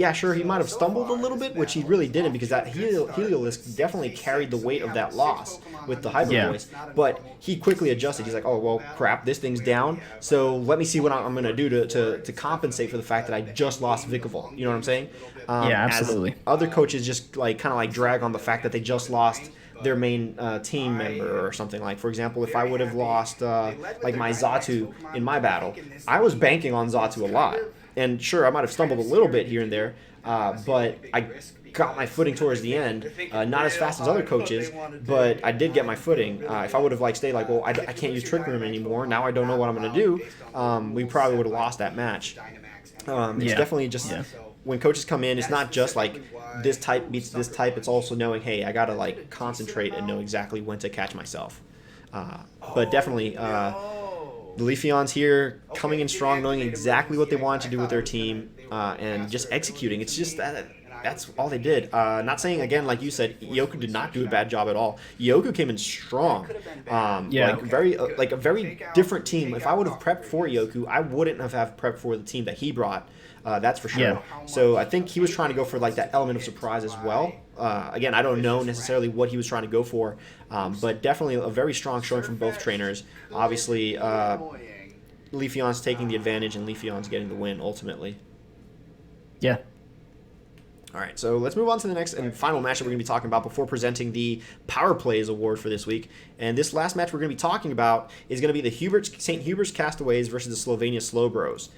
might have stumbled a little bit, which he really didn't, because that Heliolisk definitely carried the weight of that loss with the Hyper Voice. But he quickly adjusted. He's like, oh, well, crap, this thing's down, so let me see what I'm going to do to compensate for the fact that I just lost Vikavolt. You know what I'm saying? Yeah, absolutely. As other coaches just like kind of like drag on the fact that they just lost their main team member or something. Like, for example, if I would have lost like my Xatu in my battle, I was banking on Xatu a lot. And sure, I might have stumbled a little bit here and there, but I got my footing towards the end. Not as fast as other coaches, but I did get my footing. If I would have like stayed like, well, I can't use Trick Room anymore. Now I don't know what I'm going to do. We probably would have lost that match. It's definitely just when coaches come in, it's not just like this type beats this type. It's also knowing, hey, I got to like concentrate and know exactly when to catch myself. But definitely, the Leafeons here coming in strong, knowing exactly what they wanted to do with their team and just executing. It's just that. That's all they did. Not saying, again, like you said, Yoku did not do a bad job at all. Yoku came in strong. Like a very different team. If I would have prepped for Yoku, I wouldn't have prepped for the team that he brought. That's for sure. Yeah. So I think he was trying to go for like that element of surprise as well. Again, I don't know necessarily what he was trying to go for, but definitely a very strong showing from both trainers. Obviously, Leafeon's taking the advantage and Leafeon's getting the win ultimately. Yeah. All right, so let's move on to the next and final match that we're going to be talking about before presenting the Power Plays Award for this week. And this last match we're going to be talking about is going to be the St. Hubert's Castaways versus the Slovenia Slowbros.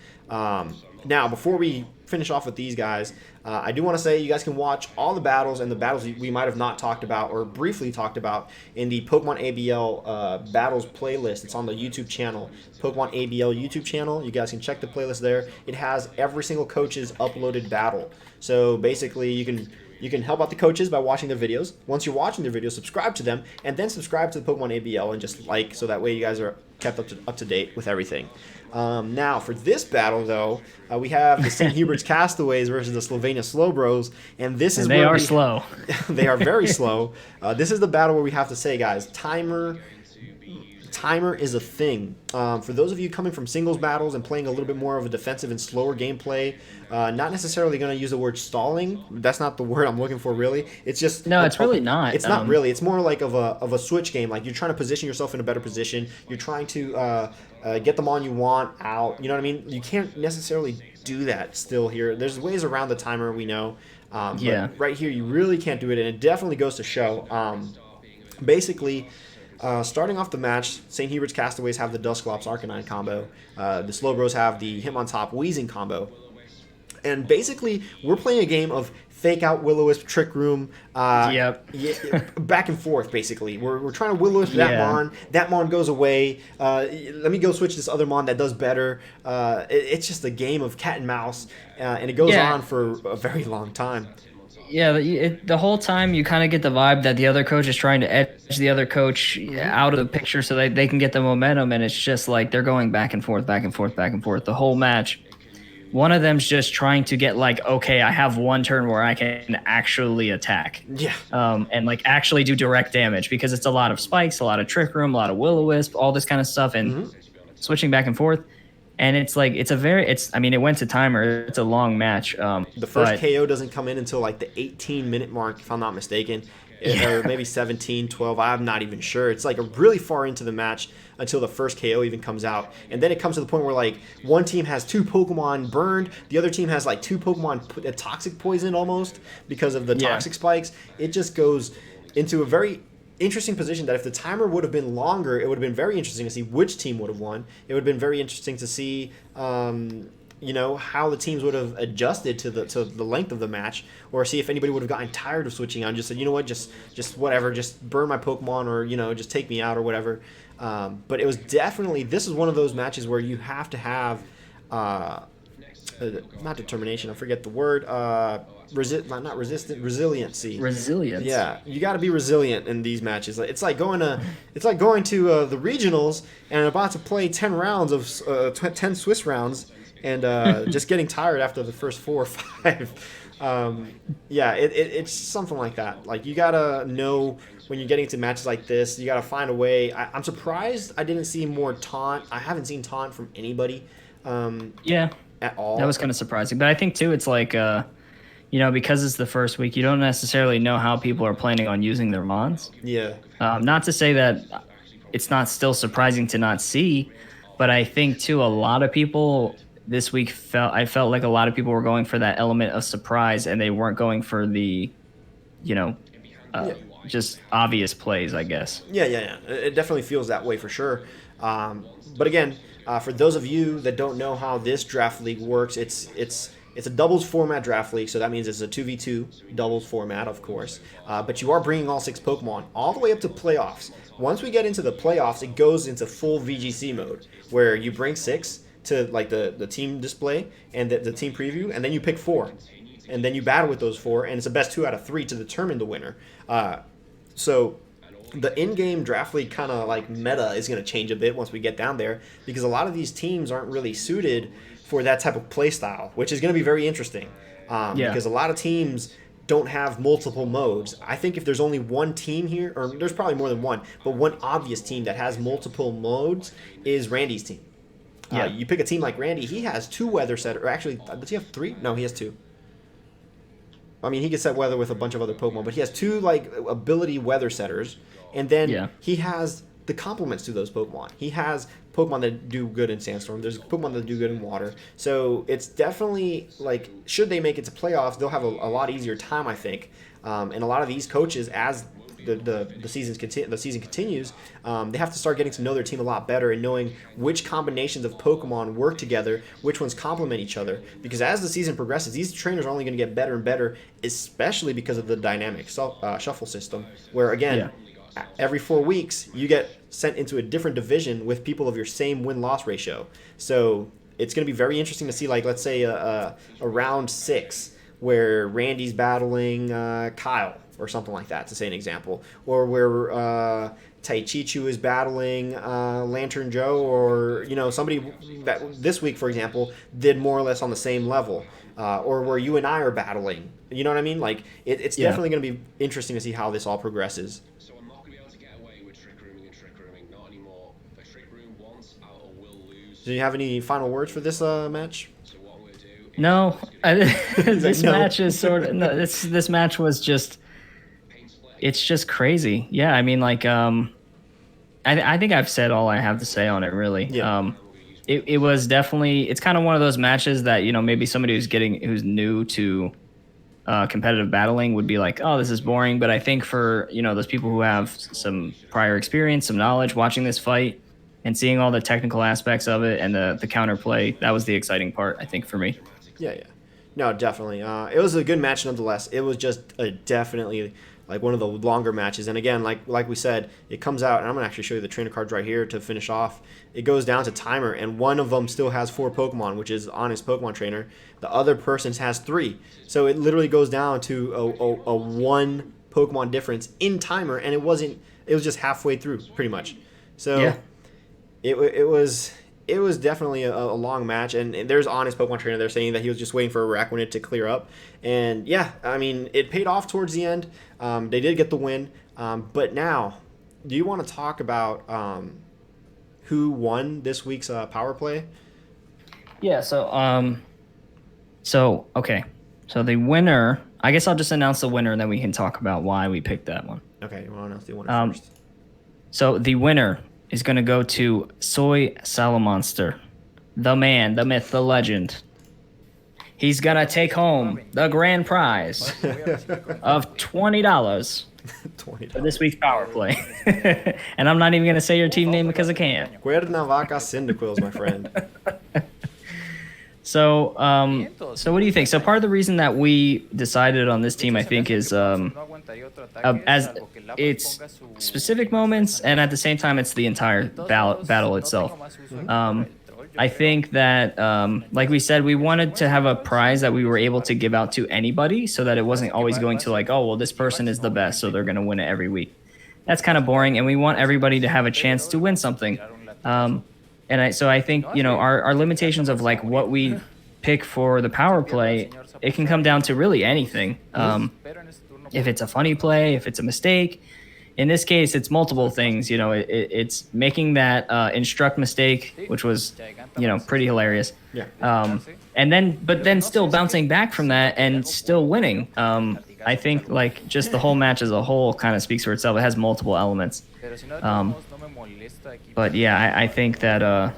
Now, before we finish off with these guys, I do want to say you guys can watch all the battles and the battles we might have not talked about or briefly talked about in the PokemonABL battles playlist. It's on the YouTube channel, PokemonABL YouTube channel. You guys can check the playlist there. It has every single coach's uploaded battle. So basically, you can help out the coaches by watching their videos. Once you're watching their videos, subscribe to them, and then subscribe to the PokemonABL and just like, so that way you guys are kept up to date with everything. Now, for this battle, though, we have the St. Hubert's Castaways versus the Slovenia Slowbros, and this is they are slow. They are very slow. This is the battle where we have to say, guys, timer is a thing. For those of you coming from singles battles and playing a little bit more of a defensive and slower gameplay, not necessarily going to use the word stalling. That's not the word I'm looking for, really. It's just it's really not. It's not really. It's more like of a switch game. Like you're trying to position yourself in a better position. You're trying to get them on you want out. You know what I mean? You can't necessarily do that still here. There's ways around the timer, we know. But right here, you really can't do it, and it definitely goes to show. Basically, starting off the match, St. Hubert's Castaways have the Dusclops Arcanine combo. The Slowbros have the Hitmontop Weezing combo. And basically, we're playing a game of fake out Will-O-Wisp, Trick Room, back and forth, basically. We're trying to Will-O-Wisp that Mon. That Mon goes away. Let me go switch this other Mon that does better. It's just a game of cat and mouse, and it goes on for a very long time. Yeah, the whole time you kind of get the vibe that the other coach is trying to edge the other coach out of the picture so that they can get the momentum, and it's just like they're going back and forth, back and forth, back and forth the whole match. One of them's just trying to get like, okay, I have one turn where I can actually attack. Yeah. And like actually do direct damage because it's a lot of spikes, a lot of Trick Room, a lot of Will-O-Wisp, all this kind of stuff, and switching back and forth. And it's like, I mean, it went to timer. It's a long match. The first KO doesn't come in until like the 18-minute mark, if I'm not mistaken. Or maybe 17, 12. I'm not even sure. It's like really far into the match until the first KO even comes out. And then it comes to the point where like one team has 2 Pokemon burned. The other team has like 2 Pokemon toxic poison almost because of the toxic spikes. It just goes into a very interesting position that if the timer would have been longer, it would have been very interesting to see which team would have won. It would have been very interesting to see how the teams would have adjusted to the length of the match, or see if anybody would have gotten tired of switching on, just said, you know what, just whatever, just burn my Pokemon, or just take me out or whatever. But it was definitely, this is one of those matches where you have to have not determination, I forget the word, resiliency. Resilience. Yeah, you got to be resilient in these matches. It's like going to the regionals and about to play 10 rounds of 10 Swiss rounds and just getting tired after the first 4 or 5. It's something like that. Like you got to know when you're getting into matches like this, you got to find a way. I'm surprised I didn't see more taunt. I haven't seen taunt from anybody. At all. That was kind of surprising. But I think too, it's like because it's the first week, you don't necessarily know how people are planning on using their mons. Yeah. Not to say that it's not still surprising to not see, but I think too, a lot of people this week I felt like a lot of people were going for that element of surprise, and they weren't going for the, just obvious plays, I guess. Yeah. It definitely feels that way for sure. But again, for those of you that don't know how this draft league works, it's a doubles format draft league, so that means it's a 2v2 doubles format, of course. But you are bringing all 6 Pokemon all the way up to playoffs. Once we get into the playoffs, it goes into full VGC mode, where you bring 6 to like the team display and the team preview, and then you pick 4. And then you battle with those 4, and it's a best 2 out of 3 to determine the winner. So the in-game draft league kind of like meta is going to change a bit once we get down there, because a lot of these teams aren't really suited for that type of play style, which is going to be very interesting. Because a lot of teams don't have multiple modes. I think if there's only one team here, or there's probably more than one, but one obvious team that has multiple modes is Randy's team. You pick a team like Randy, he has 2 weather setters, or actually, does he have 3? No, he has 2. I mean, he can set weather with a bunch of other Pokemon, but he has 2 like ability weather setters, and then he has the complements to those Pokemon. He has Pokemon that do good in Sandstorm. There's Pokemon that do good in Water. So it's definitely like, should they make it to playoffs, they'll have a lot easier time, I think. And a lot of these coaches, as the season continues, they have to start getting to know their team a lot better and knowing which combinations of Pokemon work together, which ones complement each other. Because as the season progresses, these trainers are only going to get better and better, especially because of the dynamic shuffle system, where again, every 4 weeks you get sent into a different division with people of your same win-loss ratio. So it's going to be very interesting to see, like, let's say a round 6 where Randy's battling Kyle or something like that, to say an example, or where Taichichu is battling Lantern Joe, or somebody that this week, for example, did more or less on the same level, or where you and I are battling. You know what I mean? Like it's definitely going to be interesting to see how this all progresses. So I'm not going to be able to get away with trick rooming, not anymore. If I trick room once, I will lose. Do you have any final words for this match? So what I'm going to do? No, this no. match is sort of this match was just. It's just crazy. Yeah, I mean, like, I think I've said all I have to say on it, really. Yeah. It was definitely, it's kind of one of those matches that, maybe somebody who's new to competitive battling would be like, oh, this is boring. But I think for, those people who have some prior experience, some knowledge watching this fight and seeing all the technical aspects of it and the counterplay, that was the exciting part, I think, for me. Yeah. No, definitely. It was a good match nonetheless. It was just definitely like one of the longer matches. And again, like we said, it comes out, and I'm going to actually show you the trainer cards right here to finish off. It goes down to timer, and one of them still has 4 Pokemon, which is Honest Pokemon Trainer. The other person has 3. So it literally goes down to a 1 Pokemon difference in timer, and it was just halfway through, pretty much. So yeah. It was definitely a long match, and there's Honest Pokemon Trainer. They're saying that he was just waiting for Araquanid to clear up. And yeah, I mean, it paid off towards the end. They did get the win. But now, do you want to talk about who won this week's Power Play? Yeah, so okay. So the winner, I guess I'll just announce the winner, and then we can talk about why we picked that one. Okay, well, announce the winner first. So the winner is going to go to Soy Salamonster, the man, the myth, the legend. He's going to take home the grand prize of $20 for this week's Power Play. And I'm not even going to say your team name because I can't. Cuernavaca Cyndaquils, my friend. So what do you think? So part of the reason that we decided on this team, I think, is as it's specific moments, and at the same time, it's the entire battle itself. I think that, like we said, we wanted to have a prize that we were able to give out to anybody, so that it wasn't always going to like, oh, well, this person is the best, so they're going to win it every week. That's kind of boring, and we want everybody to have a chance to win something. So I think, our limitations of like what we pick for the power play, it can come down to really anything. If it's a funny play, if it's a mistake. In this case, it's multiple things. It's making that instruct mistake, which was, pretty hilarious. Yeah. But then still bouncing back from that and still winning. I think like just the whole match as a whole kind of speaks for itself. It has multiple elements. But yeah, I think that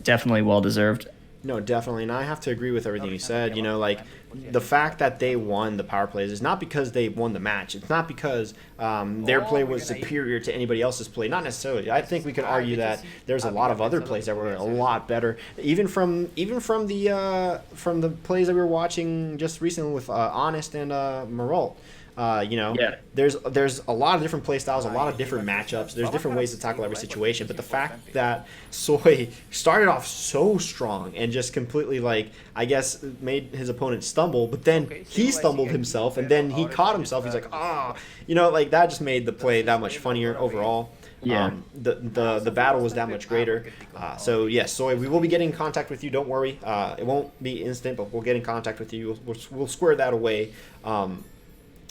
definitely well deserved. No, definitely, and I have to agree with everything you said. You know, like the fact that they won the power plays is not because they won the match. It's not because their play was superior to anybody else's play. Not necessarily. I think we could argue that there's a lot of other plays that were a lot better, even from the plays that we were watching just recently with Honest and Maralt. You know, Yeah. there's a lot of different play styles, a lot of different matchups. There's different ways to tackle every situation. But the fact that Soy started off so strong and just completely, like, I guess, made his opponent stumble, but then he stumbled himself and then he caught himself. He's like, you know, like that just made the play that much funnier overall. Yeah. The battle was that much greater. So yes, Soy, we will be getting in contact with you. Don't worry. It won't be instant, but we'll get in contact with you. We'll square that away.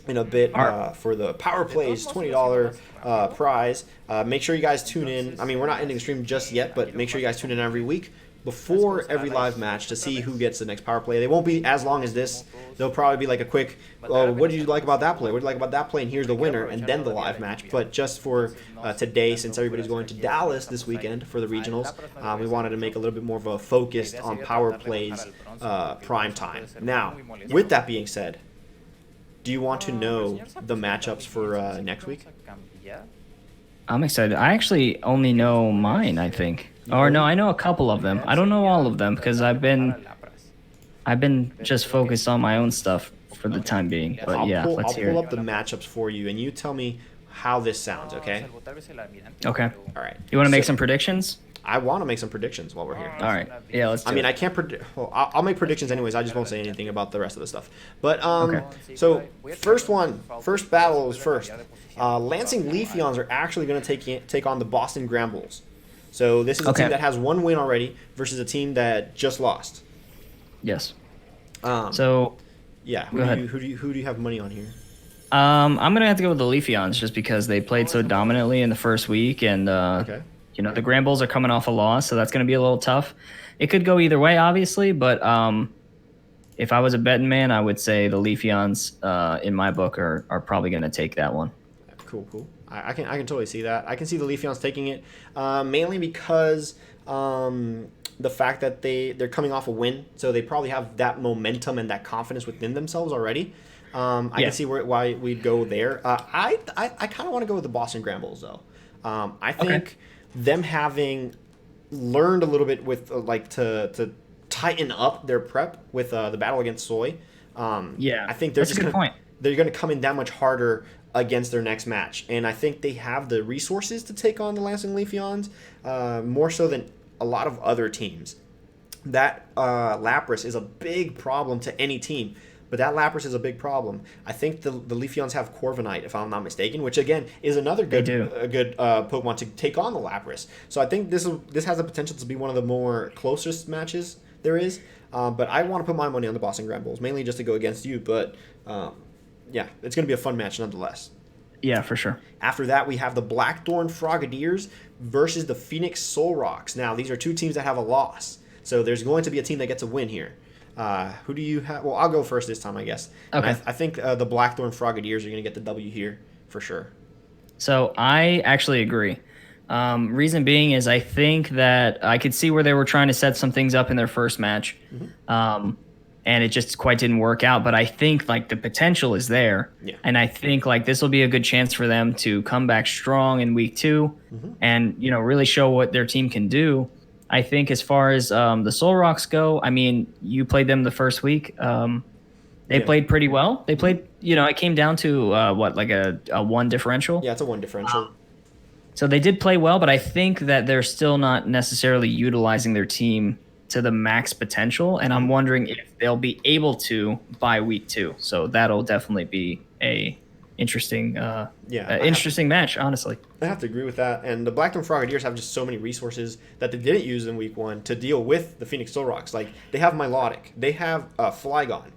In a bit for the power plays $20 prize. Make sure you guys tune in. I mean, we're not ending the stream just yet, but make sure you guys tune in every week before every live match to see who gets the next power play. They won't be as long as this. They'll probably be like a quick, oh, what did you like about that play? What did you like about that play? And here's the winner, and then the live match. But just for today, since everybody's going to Dallas this weekend for the regionals, we wanted to make a little bit more of a focused on power plays prime time. Now, with that being said, do you want to know the matchups for next week? I'm excited. I actually only know mine, I think. Or no, I know a couple of them. I don't know all of them because I've been just focused on my own stuff for the time being. But yeah, let's hear I'll pull it. up the matchups for you, and you tell me how this sounds, okay? Okay. All right. You want to make some predictions? I want to make some predictions while we're here. All right. Yeah, let's do I mean, it. I can't predict. Well, I'll make predictions anyways. I just won't say anything about the rest of the stuff. But Okay. So first battle is first. Lansing Leafeons are actually going to take on the Boston Grambles. So this is a team that has one win already versus a team that just lost. Yes. So yeah, go ahead. Who do you have money on here? I'm gonna have to go with the Leafeons just because they played so dominantly in the first week, and you know the Grambles are coming off a loss, so that's gonna be a little tough. It could go either way, obviously, but if I was a betting man, I would say the Leafeons in my book are probably gonna take that one. Cool. I can totally see that. I can see the Leafeons taking it, mainly because the fact that they're coming off a win, so they probably have that momentum and that confidence within themselves already. I can see why we'd go there. I kind of want to go with the Boston Grambles though. I think them having learned a little bit with to tighten up their prep with the battle against Soy. I think they're that's a good point. They're going to come in that much harder against their next match, and I think they have the resources to take on the Lansing Leafeons more so than a lot of other teams. That Lapras is a big problem to any team. But that Lapras is a big problem. I think the Leafeons have Corviknight, if I'm not mistaken, which again is another good Pokemon to take on the Lapras. So I think this has the potential to be one of the more closest matches there is. But I want to put my money on the Boston Grambles, mainly just to go against you. But yeah, it's going to be a fun match nonetheless. Yeah, for sure. After that, we have the Blackthorn Frogadiers versus the Phoenix Solrocks. Now, these are two teams that have a loss. So there's going to be a team that gets a win here. Who do you have? Well, I'll go first this time, I guess. Okay. I think the Blackthorn Frogadiers are going to get the W here for sure. So I actually agree. Reason being is I think that I could see where they were trying to set some things up in their first match, and it just quite didn't work out. But I think like the potential is there, and I think like this will be a good chance for them to come back strong in week 2, and really show what their team can do. I think as far as the Solrocks go, I mean, you played them the first week. They played pretty well. They played, it came down to like a 1 differential. Yeah, it's a 1 differential. So they did play well, but I think that they're still not necessarily utilizing their team to the max potential. And I'm wondering if they'll be able to by week 2. So that'll definitely be a interesting match, honestly. I have to agree with that. And the Blackthorn Frogadiers have just so many resources that they didn't use in week 1 to deal with the Phoenix Solrocks. Like, they have Milotic. They have Flygon,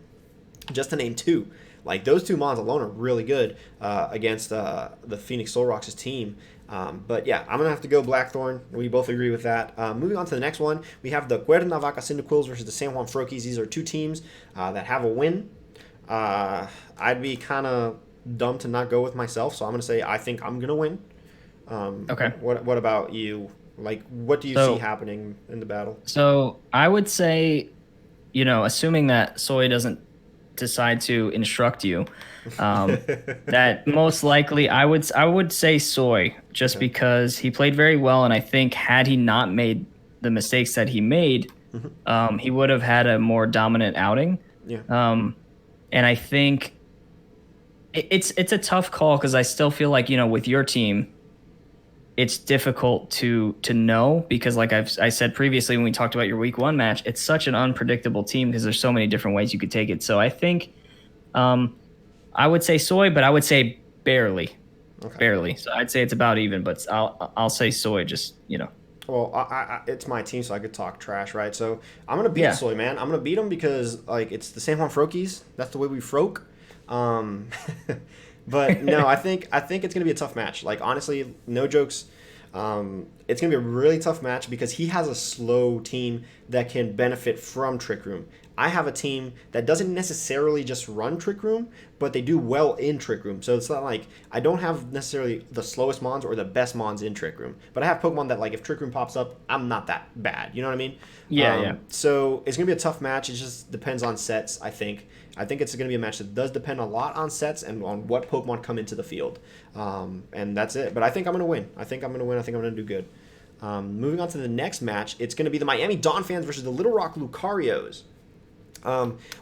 just to name 2. Like, those 2 mons alone are really good against the Phoenix Solrocks' team. But yeah, I'm going to have to go Blackthorn. We both agree with that. Moving on to the next one, we have the Cuernavaca Cyndaquils versus the San Juan Froakies. These are 2 teams that have a win. I'd be kind of dumb to not go with myself, so I'm going to say I think I'm going to win. Okay. What about you? Like, what do you see happening in the battle? So I would say, assuming that Soy doesn't decide to instruct you, that most likely I would say Soy, just because he played very well, and I think had he not made the mistakes that he made, he would have had a more dominant outing. Yeah. And I think it's a tough call, because I still feel like, with your team, it's difficult to know, because like I said previously when we talked about your week 1 match, it's such an unpredictable team because there's so many different ways you could take it. So I think I would say Soy, but I would say barely. Okay. Barely. So I'd say it's about even, but I'll say Soy, just. Well, it's my team, so I could talk trash, right? So I'm gonna beat Soy, man. I'm gonna beat him because like it's the same on Frokies. That's the way we froke. But no, I think it's gonna be a tough match. Like honestly, no jokes. It's gonna be a really tough match because he has a slow team that can benefit from Trick Room. I have a team that doesn't necessarily just run Trick Room, but they do well in Trick Room. So it's not like I don't have necessarily the slowest mons or the best mons in Trick Room, but I have Pokemon that like if Trick Room pops up, I'm not that bad. You know what I mean? Yeah. So it's gonna be a tough match. It just depends on sets. I think it's gonna be a match that does depend a lot on sets and on what Pokemon come into the field, and that's it. But I think I'm gonna win. I think I'm gonna do good. Moving on to the next match, it's gonna be the Miami Dawn fans versus the Little Rock Lucarios.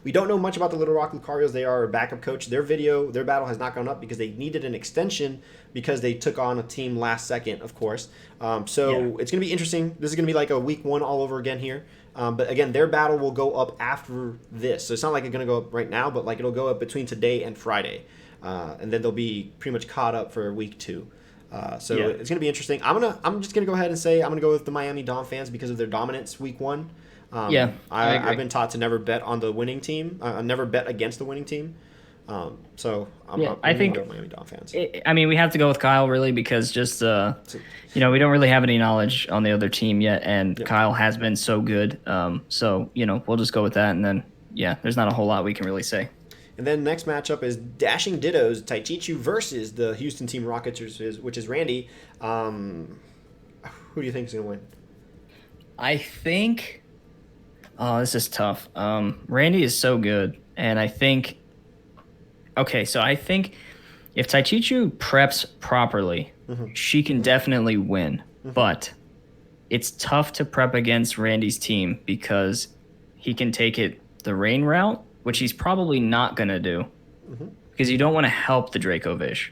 We don't know much about the Little Rock Lucarios. They are a backup coach. Their battle has not gone up because they needed an extension because they took on a team last second, of course. It's going to be interesting. This is going to be like a week 1 all over again here. But again, their battle will go up after this. So it's not like it's going to go up right now, but like it'll go up between today and Friday. And then they'll be pretty much caught up for week 2. It's going to be interesting. I'm just going to go ahead and say I'm going to go with the Miami Dawn fans because of their dominance week 1. I've been taught to never bet on the winning team. Never bet against the winning team. I think Miami Dawn fans. We have to go with Kyle really because just we don't really have any knowledge on the other team yet, and Kyle has been so good. We'll just go with that, and then there's not a whole lot we can really say. And then next matchup is Dashing Dittos Taichichu versus the Houston Team Rockets, which is Randy. Who do you think is gonna win? I think. Oh, this is tough. Randy is so good, and I think. Okay, so I think if Taichichu preps properly, she can definitely win. But it's tough to prep against Randy's team because he can take it the rain route, which he's probably not gonna do, because you don't want to help the Dracovish.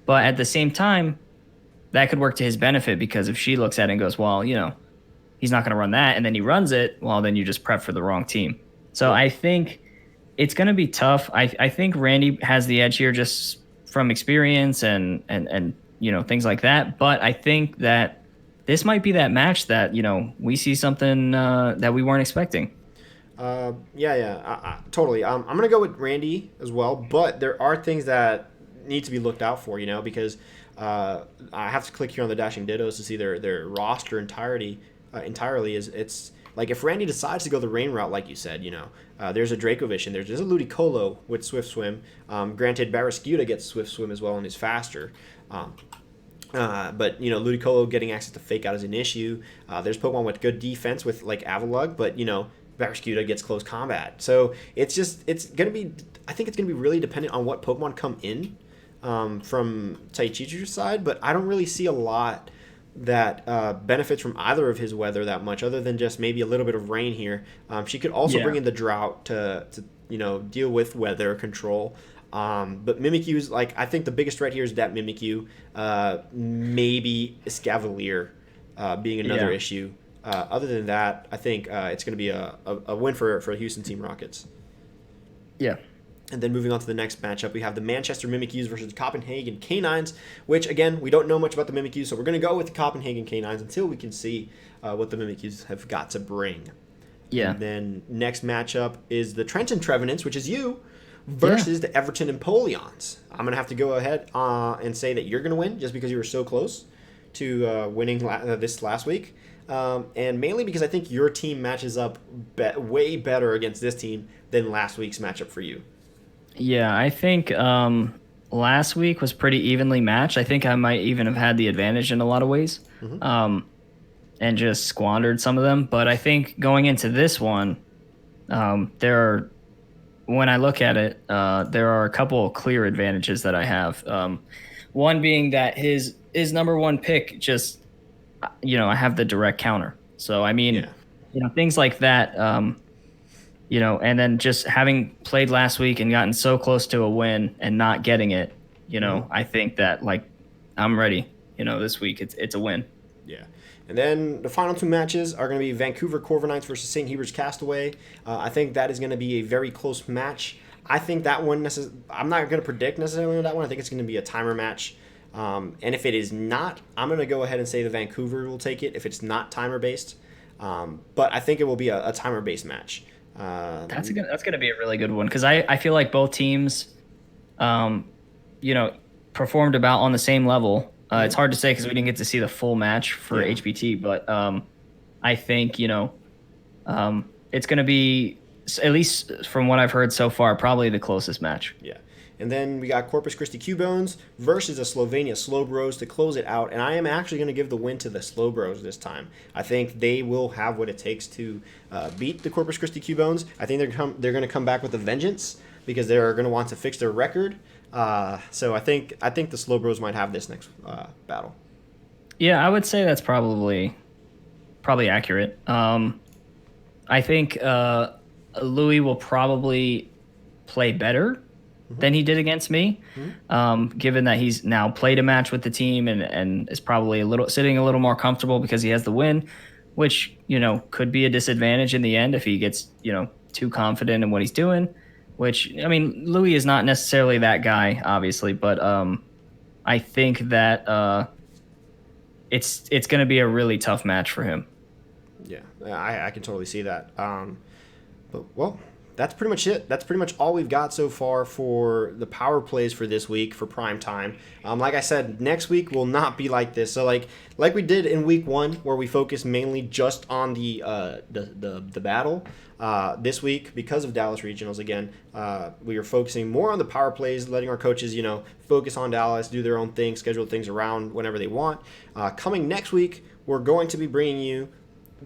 But at the same time, that could work to his benefit because if she looks at it and goes, well, he's not going to run that, and then he runs it, well, then you just prep for the wrong team. So I think it's going to be tough. I think Randy has the edge here just from experience and things like that. But I think that this might be that match that, we see something that we weren't expecting. Totally. I'm going to go with Randy as well, but there are things that need to be looked out for, because I have to click here on the Dashing Dittos to see their roster entirely is it's like if Randy decides to go the rain route, like you said, there's a Dracovish and there's a Ludicolo with Swift Swim. Granted, Barraskewda gets Swift Swim as well and is faster. But Ludicolo getting access to Fake Out is an issue. There's Pokemon with good defense with like Avalugg, but Barraskewda gets close combat. So I think it's gonna be really dependent on what Pokemon come in from Taichichu's side, but I don't really see a lot that benefits from either of his weather that much, other than just maybe a little bit of rain here. She could also bring in the drought to deal with weather control. But Mimikyu's I think the biggest threat here is that Mimikyu, maybe Escavalier being another issue. Other than that, I think it's going to be a win for Houston Team Rockets. Yeah. And then moving on to the next matchup, we have the Manchester Mimikyus versus the Copenhagen Canines, which, again, we don't know much about the Mimikyus, so we're going to go with the Copenhagen Canines until we can see what the Mimikyus have got to bring. Yeah. And then next matchup is the Trenton Trevenants, which is you, versus the Everton Empoleons. I'm going to have to go ahead and say that you're going to win just because you were so close to winning this last week. And mainly because I think your team matches up way better against this team than last week's matchup for you. Yeah, I think last week was pretty evenly matched. I think I might even have had the advantage in a lot of ways. and just squandered some of them. But I think going into this one, when I look at it, there are a couple of clear advantages that I have. One being that his number one pick just, I have the direct counter. So I mean, Yeah. things like that. And then just having played last week and gotten so close to a win and not getting it, I think that I'm ready. This week it's a win. Yeah. And then the final two matches are going to be Vancouver Corviknights versus St. Hubert's Castaway. I think that is going to be a very close match. I think that one, I'm not going to predict necessarily on that one. I think it's going to be a timer match. And if it is not, I'm going to go ahead and say the Vancouver will take it if it's not timer-based. But I think it will be a timer-based match. That's gonna be a really good one because I feel like both teams, performed about on the same level. It's hard to say because we didn't get to see the full match for HBT, but I think it's gonna be, at least from what I've heard so far, probably the closest match. Yeah. And then we got Corpus Christi Cubones versus the Slovenia Slow Bros to close it out. And I am actually going to give the win to the Slow Bros this time. I think they will have what it takes to beat the Corpus Christi Cubones. I think they're going to come back with a vengeance because they're going to want to fix their record. So I think the Slow Bros might have this next battle. Yeah, I would say that's probably accurate. I think Louis will probably play better than he did against me, given that he's now played a match with the team and is probably sitting a little more comfortable because he has the win, which, could be a disadvantage in the end if he gets, too confident in what he's doing, which, I mean, Louis is not necessarily that guy, obviously, but I think that it's going to be a really tough match for him. Yeah, I can totally see that. But, well, that's pretty much it. That's pretty much all we've got so far for the power plays for this week for prime time. Like I said, next week will not be like this. So like we did in week 1, where we focused mainly just on the battle. This week, because of Dallas Regionals again, we are focusing more on the power plays, letting our coaches, focus on Dallas, do their own thing, schedule things around whenever they want. Coming next week, we're going to be bringing you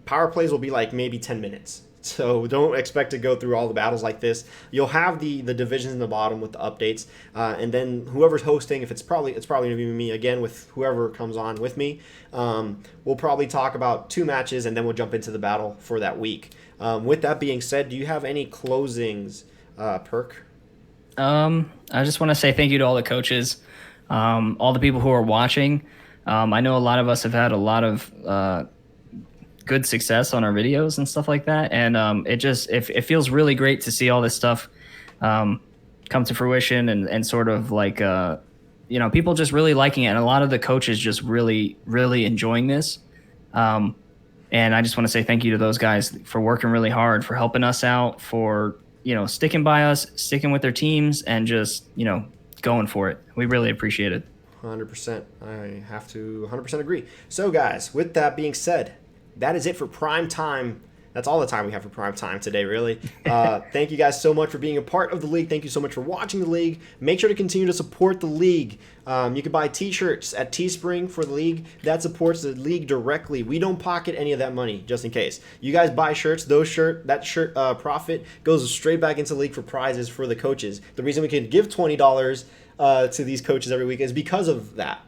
power plays. Will be like maybe 10 minutes. So don't expect to go through all the battles like this. You'll have the divisions in the bottom with the updates, and then whoever's hosting, if it's probably gonna be me again with whoever comes on with me. We'll probably talk about 2 matches, and then we'll jump into the battle for that week. With that being said, do you have any closings, Perk? I just want to say thank you to all the coaches, all the people who are watching. I know a lot of us have had a lot of good success on our videos and stuff like that, and it feels really great to see all this stuff come to fruition and sort of people just really liking it, and a lot of the coaches just really enjoying this, and I just want to say thank you to those guys for working really hard, for helping us out, for sticking by us, sticking with their teams, and just going for it. We really appreciate it. 100%. I have to 100% agree. So guys, with that being said, that is it for prime time. That's all the time we have for prime time today, really. Thank you guys so much for being a part of the league. Thank you so much for watching the league. Make sure to continue to support the league. You can buy t-shirts at Teespring for the league. That supports the league directly. We don't pocket any of that money, just in case. You guys buy shirts. That shirt profit goes straight back into the league for prizes for the coaches. The reason we can give $20 to these coaches every week is because of that,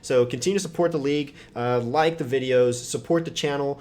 So continue to support the league, like the videos, support the channel,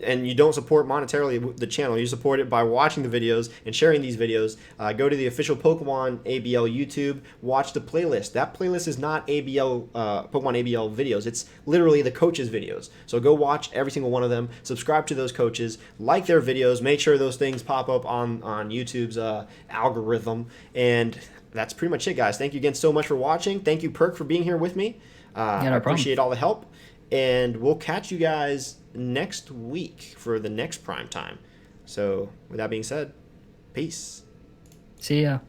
and you don't support monetarily the channel. You support it by watching the videos and sharing these videos. Go to the official PokemonABL YouTube, watch the playlist. That playlist is not PokemonABL videos. It's literally the coaches' videos. So go watch every single one of them. Subscribe to those coaches, like their videos, make sure those things pop up on YouTube's algorithm, and that's pretty much it, guys. Thank you again so much for watching. Thank you, Perk, for being here with me. I appreciate all the help. And we'll catch you guys next week for the next prime time. So with that being said, peace. See ya.